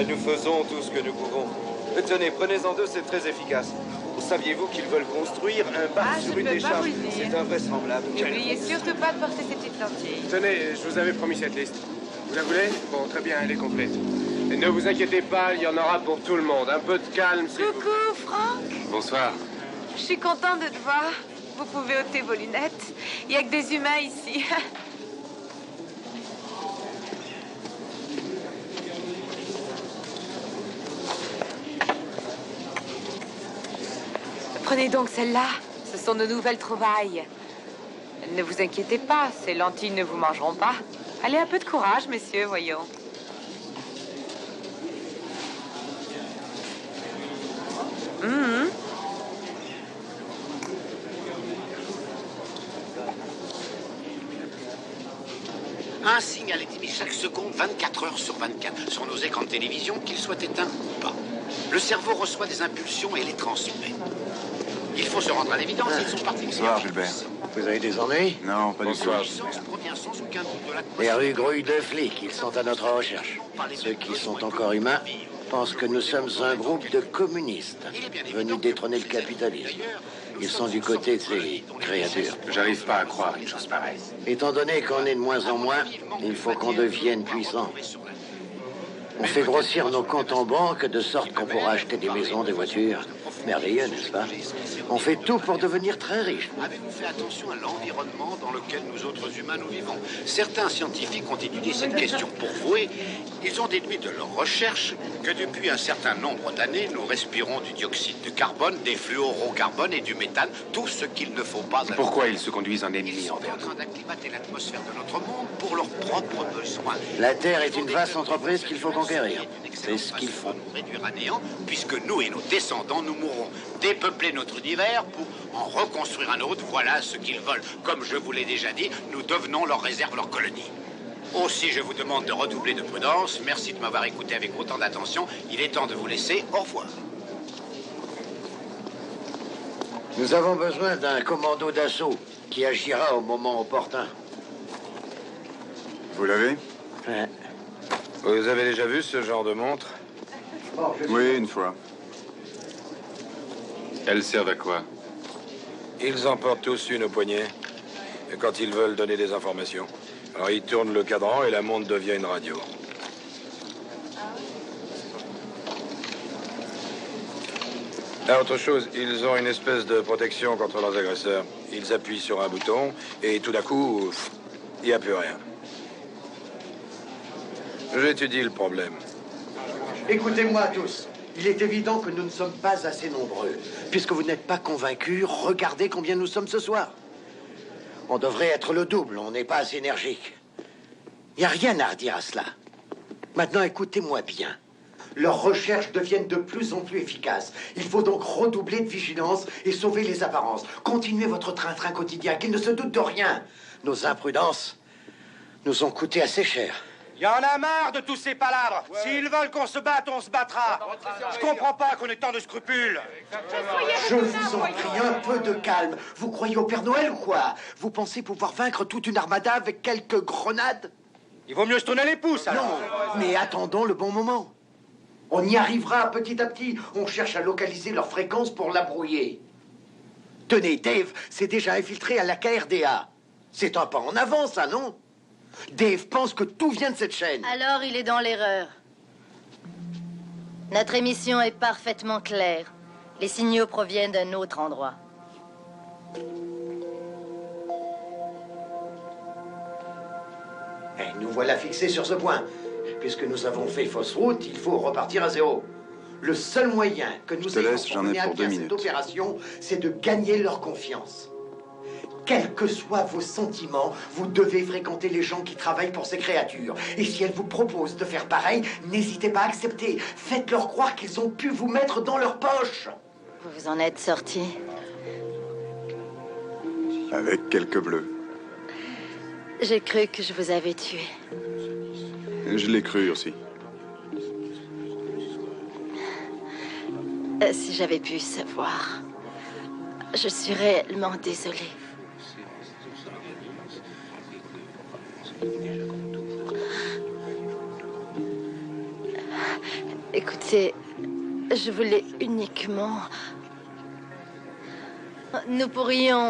Nous faisons tout ce que nous pouvons. Tenez, prenez-en deux, c'est très efficace. Saviez-vous qu'ils veulent construire un bar sur une décharge? C'est invraisemblable. N'oubliez surtout pas de porter ces petites lentilles. Tenez, je vous avais promis cette liste. Vous la voulez? Bon, très bien, elle est complète. Et ne vous inquiétez pas, il y en aura pour tout le monde. Un peu de calme, s'il vous plaît. Coucou, Franck. Bonsoir. Je suis contente de te voir. Vous pouvez ôter vos lunettes. Il n'y a que des humains ici. Prenez donc celle-là. Ce sont nos nouvelles trouvailles. Ne vous inquiétez pas, ces lentilles ne vous mangeront pas. Allez, un peu de courage, messieurs, voyons. Un signal est émis chaque seconde, 24 heures sur 24, sur nos écrans de télévision, qu'ils soient éteints ou pas. Le cerveau reçoit des impulsions et les transmet. Il faut se rendre à l'évidence, ils sont particulièrement... Bonsoir, Gilbert. Vous avez des ennuis? Non, pas du tout. provient sans aucun doute de la... Les rues grouillent de flics, ils sont à notre recherche. Ceux qui sont encore humains pensent que nous sommes un groupe de communistes venus détrôner le capitalisme. Ils sont du côté de ces créatures. J'arrive pas à croire une chose pareille. Étant donné qu'on est de moins en moins, il faut qu'on devienne puissant. On fait grossir nos comptes en banque de sorte qu'on pourra acheter des maisons, des voitures. Merveilleux, n'est-ce pas? On fait tout pour devenir très riches. Avez-vous fait attention à l'environnement dans lequel nous autres humains nous vivons? Certains scientifiques ont étudié cette question pour vous et ils ont déduit de leurs recherches que depuis un certain nombre d'années, nous respirons du dioxyde de carbone, des fluorocarbones et du méthane, tout ce qu'il ne faut pas... Pourquoi ils se conduisent en ennemis Ils sont en train d'acclimater l'atmosphère de notre monde pour leurs propres besoins. La Terre est une vaste entreprise qu'il faut conquérir. C'est ce qu'il faut. Nous réduire à néant, puisque nous et nos descendants, nous mourrons. Dépeupler notre univers pour en reconstruire un autre, voilà ce qu'ils veulent. Comme je vous l'ai déjà dit, nous devenons leur réserve, leur colonie. Aussi, je vous demande de redoubler de prudence. Merci de m'avoir écouté avec autant d'attention. Il est temps de vous laisser. Au revoir. Nous avons besoin d'un commando d'assaut qui agira au moment opportun. Vous l'avez? Ouais. Vous avez déjà vu ce genre de montre? Oui, une fois. Elles servent à quoi? Ils en portent tous une au poignet. Et quand ils veulent donner des informations. Alors ils tournent le cadran et la montre devient une radio. Ah, autre chose, ils ont une espèce de protection contre leurs agresseurs. Ils appuient sur un bouton et tout d'un coup, il n'y a plus rien. J'étudie le problème. Écoutez-moi tous. Il est évident que nous ne sommes pas assez nombreux. Puisque vous n'êtes pas convaincus, regardez combien nous sommes ce soir. On devrait être le double, on n'est pas assez énergique. Il n'y a rien à redire à cela. Maintenant, écoutez-moi bien. Leurs recherches deviennent de plus en plus efficaces. Il faut donc redoubler de vigilance et sauver les apparences. Continuez votre train-train quotidien, qu'ils ne se doutent de rien. Nos imprudences nous ont coûté assez cher. Il y en a marre de tous ces palabres. S'ils veulent qu'on se batte, on se battra. Je comprends pas qu'on ait tant de scrupules. Je vous en prie, un peu de calme. Vous croyez au Père Noël ou quoi? Vous pensez pouvoir vaincre toute une armada avec quelques grenades? Il vaut mieux se tourner les pouces, alors. Non, mais attendons le bon moment. On y arrivera petit à petit. On cherche à localiser leur fréquence pour la brouiller. Tenez, Dave s'est déjà infiltré à la KRDA. C'est un pas en avant, ça, non? Dave pense que tout vient de cette chaîne. Alors il est dans l'erreur. Notre émission est parfaitement claire. Les signaux proviennent d'un autre endroit. Et nous voilà fixés sur ce point. Puisque nous avons fait fausse route, il faut repartir à zéro. Le seul moyen que nous ayons pour mener à bien cette opération, c'est de gagner leur confiance. Quels que soient vos sentiments, vous devez fréquenter les gens qui travaillent pour ces créatures. Et si elles vous proposent de faire pareil, n'hésitez pas à accepter. Faites-leur croire qu'ils ont pu vous mettre dans leur poche. Vous vous en êtes sorti? Avec quelques bleus. J'ai cru que je vous avais tué. Je l'ai cru aussi. Si j'avais pu savoir, je suis réellement désolée. Écoutez, je voulais uniquement... Nous pourrions...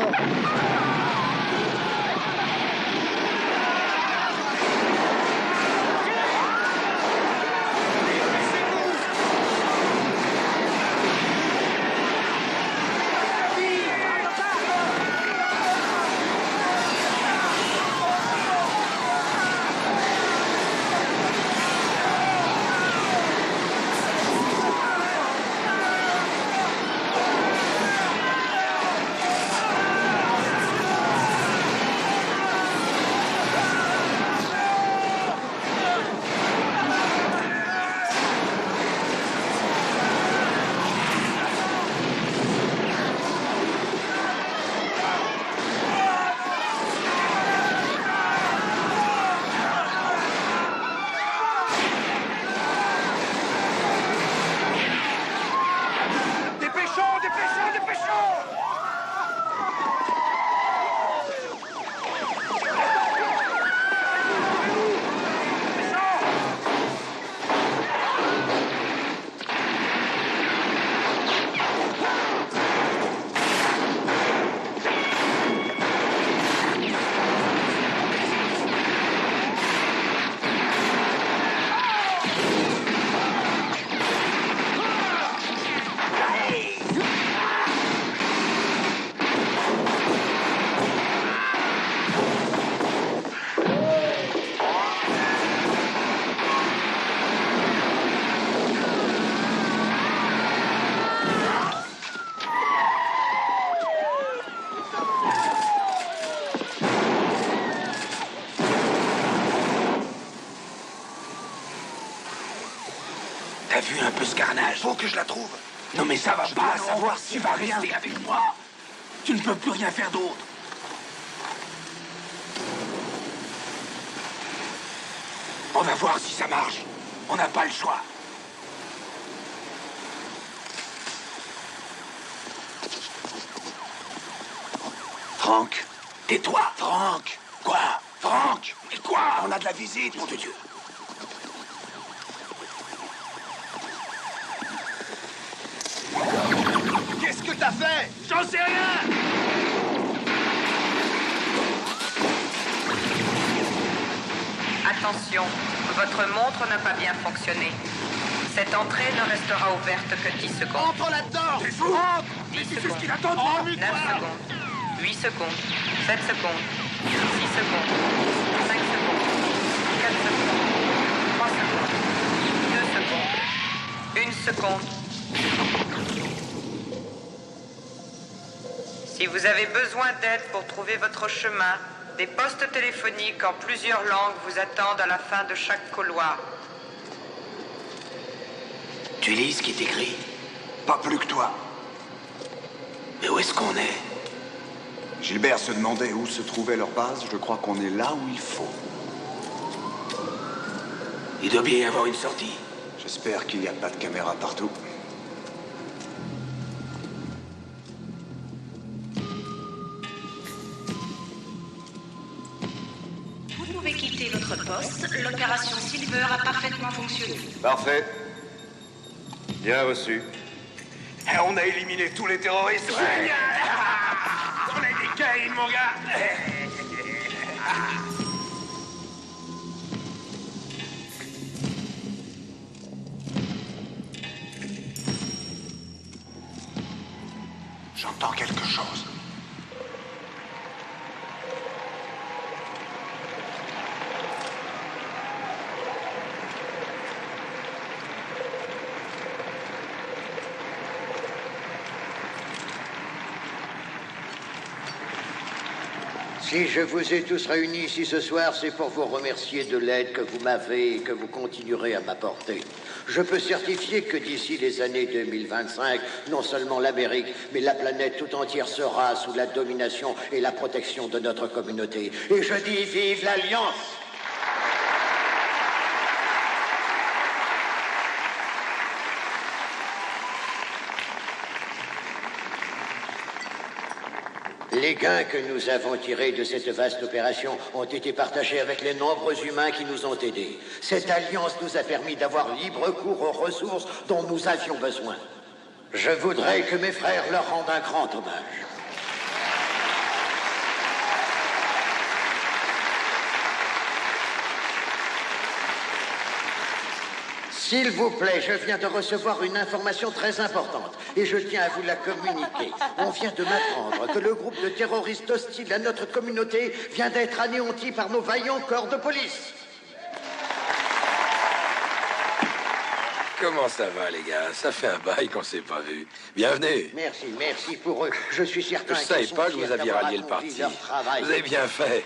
faut que je la trouve. Non mais ça va pas, savoir si tu vas rester avec moi. Tu ne peux plus rien faire d'autre. On va voir si ça marche. On n'a pas le choix. Franck, tais-toi. Franck. Quoi? Franck. Mais quoi? On a de la visite, nom de Dieu. Qu'est-ce que t'as fait? J'en sais rien! Attention, votre montre n'a pas bien fonctionné. Cette entrée ne restera ouverte que 10 secondes. Entre là-dedans! T'es fou? 10 C'est ce secondes. qu'il attend de moi. 9 secondes. 8 secondes. 7 secondes. 6 secondes. 5 secondes. 4 secondes. 3 secondes. 2 secondes. 1 seconde. Si vous avez besoin d'aide pour trouver votre chemin, des postes téléphoniques en plusieurs langues vous attendent à la fin de chaque couloir. Tu lis ce qui est écrit? Pas plus que toi. Mais où est-ce qu'on est? Gilbert se demandait où se trouvait leur base. Je crois qu'on est là où il faut. Il doit bien y avoir une sortie. J'espère qu'il n'y a pas de caméra partout. Vous pouvez quitter votre poste. L'opération Silver a parfaitement fonctionné. Parfait. Bien reçu. On a éliminé tous les terroristes. Génial! On a des caïns, mon gars. J'entends quelque chose. Si je vous ai tous réunis ici ce soir, c'est pour vous remercier de l'aide que vous m'avez et que vous continuerez à m'apporter. Je peux certifier que d'ici les années 2025, non seulement l'Amérique, mais la planète tout entière sera sous la domination et la protection de notre communauté. Et je dis vive l'Alliance! Les gains que nous avons tirés de cette vaste opération ont été partagés avec les nombreux humains qui nous ont aidés. Cette alliance nous a permis d'avoir libre cours aux ressources dont nous avions besoin. Je voudrais que mes frères leur rendent un grand hommage. S'il vous plaît, je viens de recevoir une information très importante et je tiens à vous la communiquer. On vient de m'apprendre que le groupe de terroristes hostiles à notre communauté vient d'être anéanti par nos vaillants corps de police. Comment ça va, les gars? Ça fait un bail qu'on s'est pas vu. Bienvenue. Merci pour eux. Je suis certain Je qu'ils savais sont pas que fiers vous aviez d'avoir rallié le accompli parti. leur travail. Vous avez bien fait.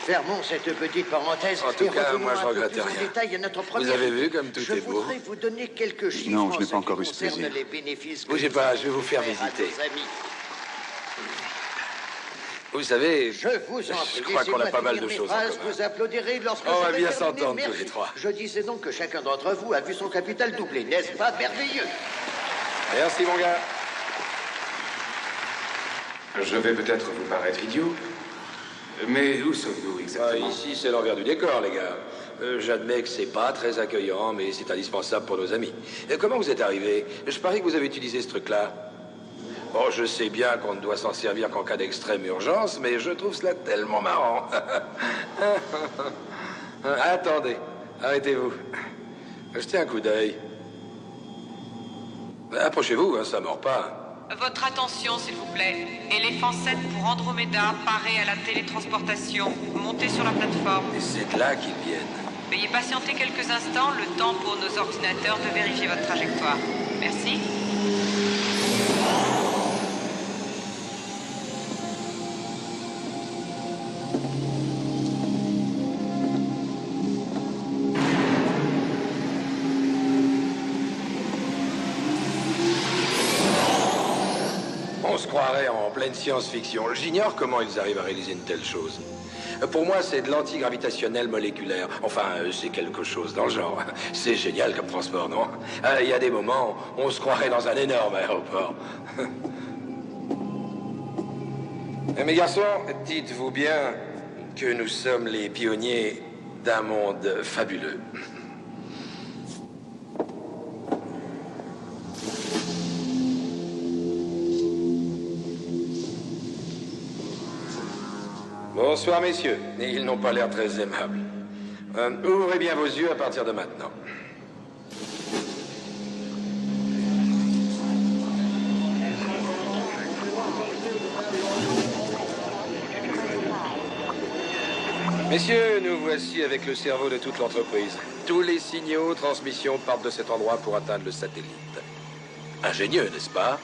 Fermons cette petite parenthèse. En tout et cas, revenons moi, je un peu regrette plus en rien. détail à notre première Vous avez vu étude. comme tout est beau? Je voudrais vous donner quelques chiffres. Non, je n'ai en pas ce encore qui eu ce concerne plaisir. les bénéfices que Bougez nous pas, avons je vais vous faire offerts à visiter. nos amis. Vous savez, Je vous en prie, je crois qu'on a laissez-moi pas mal finir de mes choses en phrases, commun. vous applaudirez lorsque On va j'aurai bien terminé. s'entendre tous Merci. les trois. Je disais donc que chacun d'entre vous a vu son capital doubler, n'est-ce pas merveilleux? Merci, mon gars. Je vais peut-être vous paraître idiot, mais où sommes-nous exactement? Ici, c'est l'envers du décor, les gars. J'admets que c'est pas très accueillant, mais c'est indispensable pour nos amis. Comment vous êtes arrivés? Je parie que vous avez utilisé ce truc-là. Bon, je sais bien qu'on ne doit s'en servir qu'en cas d'extrême urgence, mais je trouve cela tellement marrant. Attendez, arrêtez-vous. Jetez un coup d'œil. Approchez-vous, hein, ça mord pas. Votre attention, s'il vous plaît. Éléphant 7 pour Andromeda, paré à la télétransportation. Montez sur la plateforme. Et c'est de là qu'ils viennent. Veuillez patienter quelques instants, le temps pour nos ordinateurs de vérifier votre trajectoire. Merci. On se croirait en pleine science-fiction. J'ignore comment ils arrivent à réaliser une telle chose. Pour moi, c'est de l'antigravitationnel moléculaire. Enfin, c'est quelque chose dans le genre. C'est génial comme transport, non? Il y a des moments, on se croirait dans un énorme aéroport. Mes garçons, dites-vous bien que nous sommes les pionniers d'un monde fabuleux. Bonsoir, messieurs. Ils n'ont pas l'air très aimables. Ouvrez bien vos yeux à partir de maintenant. Messieurs, nous voici avec le cerveau de toute l'entreprise. Tous les signaux, transmissions partent de cet endroit pour atteindre le satellite. Ingénieux, n'est-ce pas?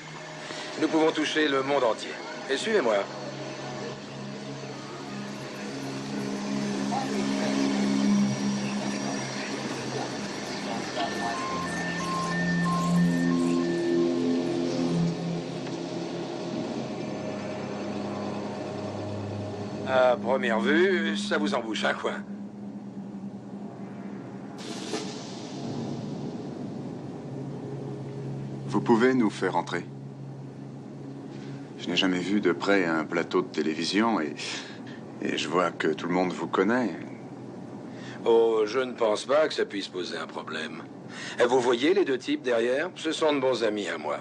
Nous pouvons toucher le monde entier. Et suivez-moi. À première vue, ça vous embouche un coin. Vous pouvez nous faire entrer? Je n'ai jamais vu de près un plateau de télévision et je vois que tout le monde vous connaît. Oh, je ne pense pas que ça puisse poser un problème. Vous voyez les deux types derrière? Ce sont de bons amis à moi.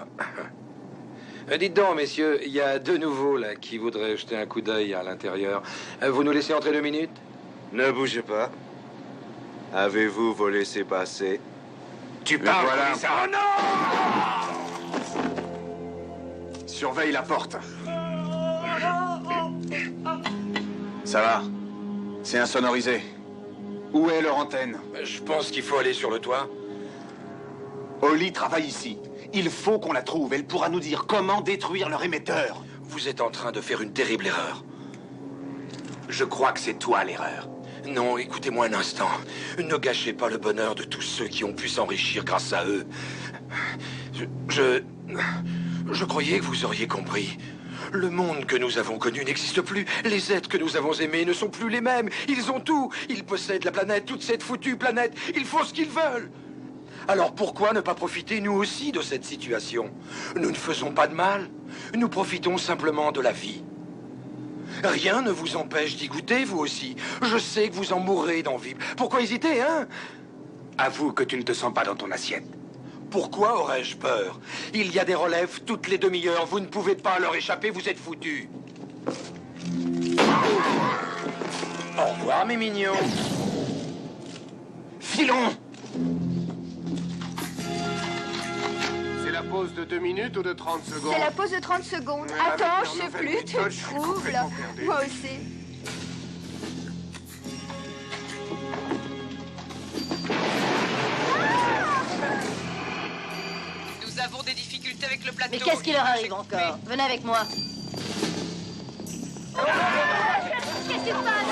Dites donc, messieurs, il y a deux nouveaux, là, qui voudraient jeter un coup d'œil à l'intérieur. Vous nous laissez entrer 2 minutes? Ne bougez pas. Avez-vous volé ces passés? Tu parles, voilà. commissaire. Oh non! Surveille la porte. Ça va. C'est insonorisé. Où est leur antenne? Je pense qu'il faut aller sur le toit. Holly travaille ici. Il faut qu'on la trouve. Elle pourra nous dire comment détruire leur émetteur. Vous êtes en train de faire une terrible erreur. Je crois que c'est toi l'erreur. Non, écoutez-moi un instant. Ne gâchez pas le bonheur de tous ceux qui ont pu s'enrichir grâce à eux. Je croyais que vous auriez compris. Le monde que nous avons connu n'existe plus. Les êtres que nous avons aimés ne sont plus les mêmes. Ils ont tout. Ils possèdent la planète, toute cette foutue planète. Ils font ce qu'ils veulent. Alors pourquoi ne pas profiter, nous aussi, de cette situation? Nous ne faisons pas de mal. Nous profitons simplement de la vie. Rien ne vous empêche d'y goûter, vous aussi. Je sais que vous en mourrez d'envie. Pourquoi hésiter, hein? Avoue que tu ne te sens pas dans ton assiette. Pourquoi aurais-je peur? Il y a des relèves toutes les demi-heures. Vous ne pouvez pas leur échapper, vous êtes foutus. Au revoir, mes mignons. Filons! C'est la pause de 2 minutes ou de 30 secondes? C'est la pause de 30 secondes. Attends, je sais plus, tu le trouves, là. Moi aussi. Nous avons des difficultés avec le plateau. Mais qu'est-ce qui leur arrive encore? Venez avec moi. Qu'est-ce qui se passe?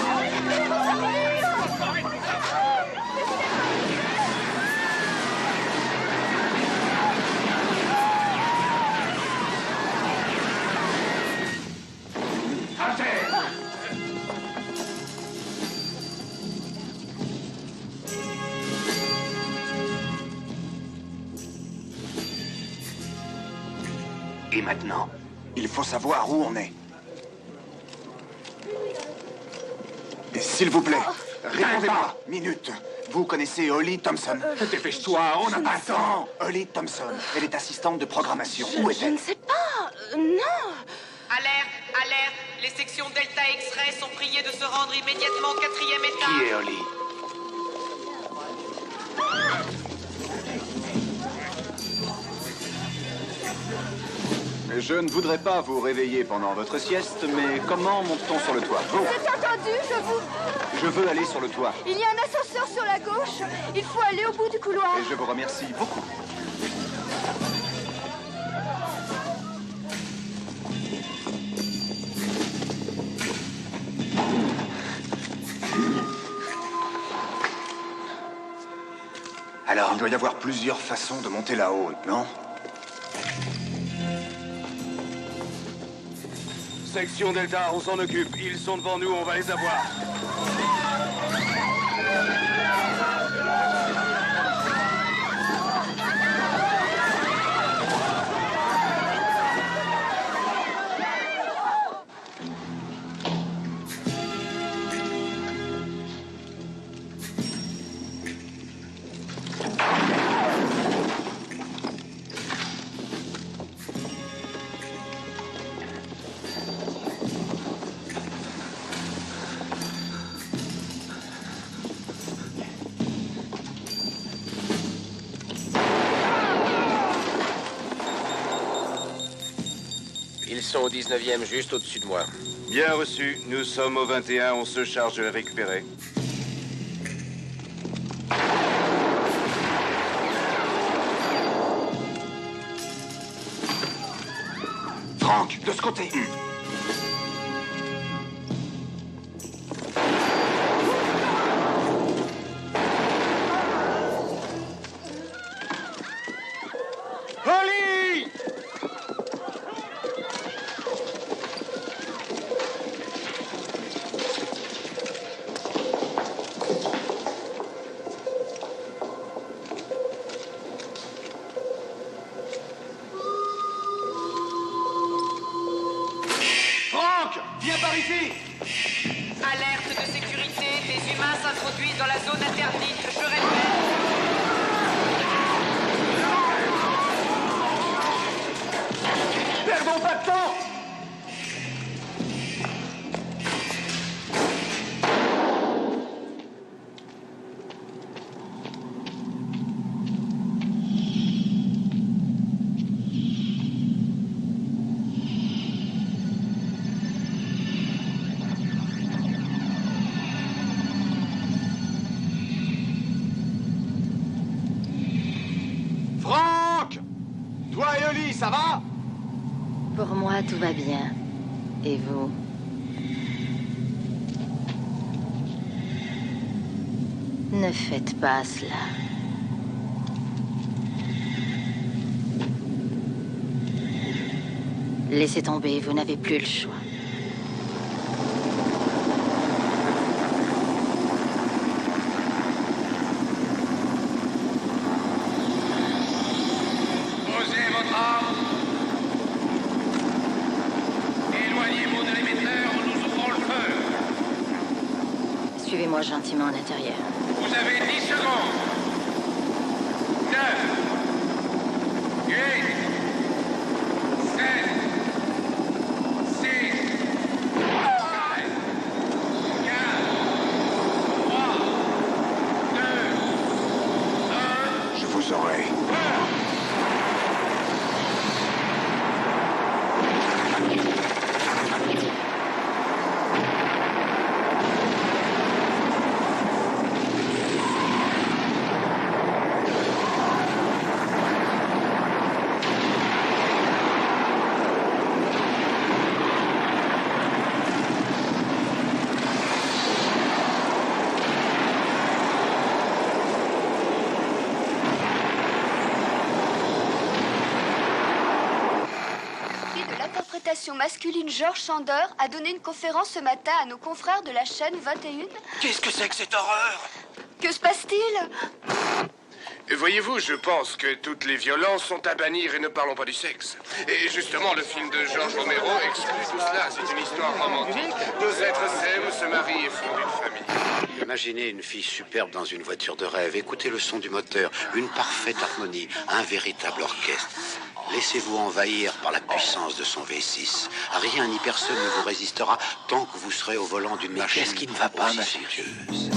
Et maintenant, il faut savoir où on est. Et s'il vous plaît, répondez-moi. Minute. Vous connaissez Holly Thompson? Dépêche-toi, on n'a pas le temps. Holly Thompson, elle est assistante de programmation. Où est-elle? Je ne sais pas. Non. Alerte, alerte. Les sections Delta X-Ray sont priées de se rendre immédiatement au 4e étage. Qui est Holly? Je ne voudrais pas vous réveiller pendant votre sieste, mais comment monte-t-on sur le toit? Vous êtes entendu, Je veux aller sur le toit. Il y a un ascenseur sur la gauche. Il faut aller au bout du couloir. Et je vous remercie beaucoup. Alors, il doit y avoir plusieurs façons de monter là-haut, non? Section Delta, on s'en occupe. Ils sont devant nous, on va les avoir. Ils sont au 19e, juste au-dessus de moi. Bien reçu. Nous sommes au 21, on se charge de les récupérer. Franck, de ce côté. Holly! Franck, viens par ici. Alerte de sécurité, des humains s'introduisent dans la zone interdite. Je répète. Perdons pas de temps. Franck! Toi et Oli, ça va? Pour moi, tout va bien. Et vous? Ne faites pas cela. Laissez tomber, vous n'avez plus le choix. Posez votre arme. Éloignez-vous de l'émetteur, nous ouvrons le feu. Suivez-moi gentiment à l'intérieur. Vous avez 10 secondes. 9, 8, 7, 6, 5, 4, 3, 2, 1. Je vous aurai. Masculine George Sander a donné une conférence ce matin à nos confrères de la chaîne 21. Qu'est-ce que c'est que cette horreur? Que se passe-t-il? Voyez-vous, je pense que toutes les violences sont à bannir et ne parlons pas du sexe. Et justement, le film de George Romero exclut tout cela. C'est une histoire romantique. Deux êtres s'aiment, se marient et fondent une famille. Imaginez une fille superbe dans une voiture de rêve. Écoutez le son du moteur, une parfaite harmonie, un véritable orchestre. Laissez-vous envahir par la puissance de son V6. Rien ni personne ne vous résistera tant que vous serez au volant d'une machine. Qu'est-ce qui ne va pas, ma sérieuse.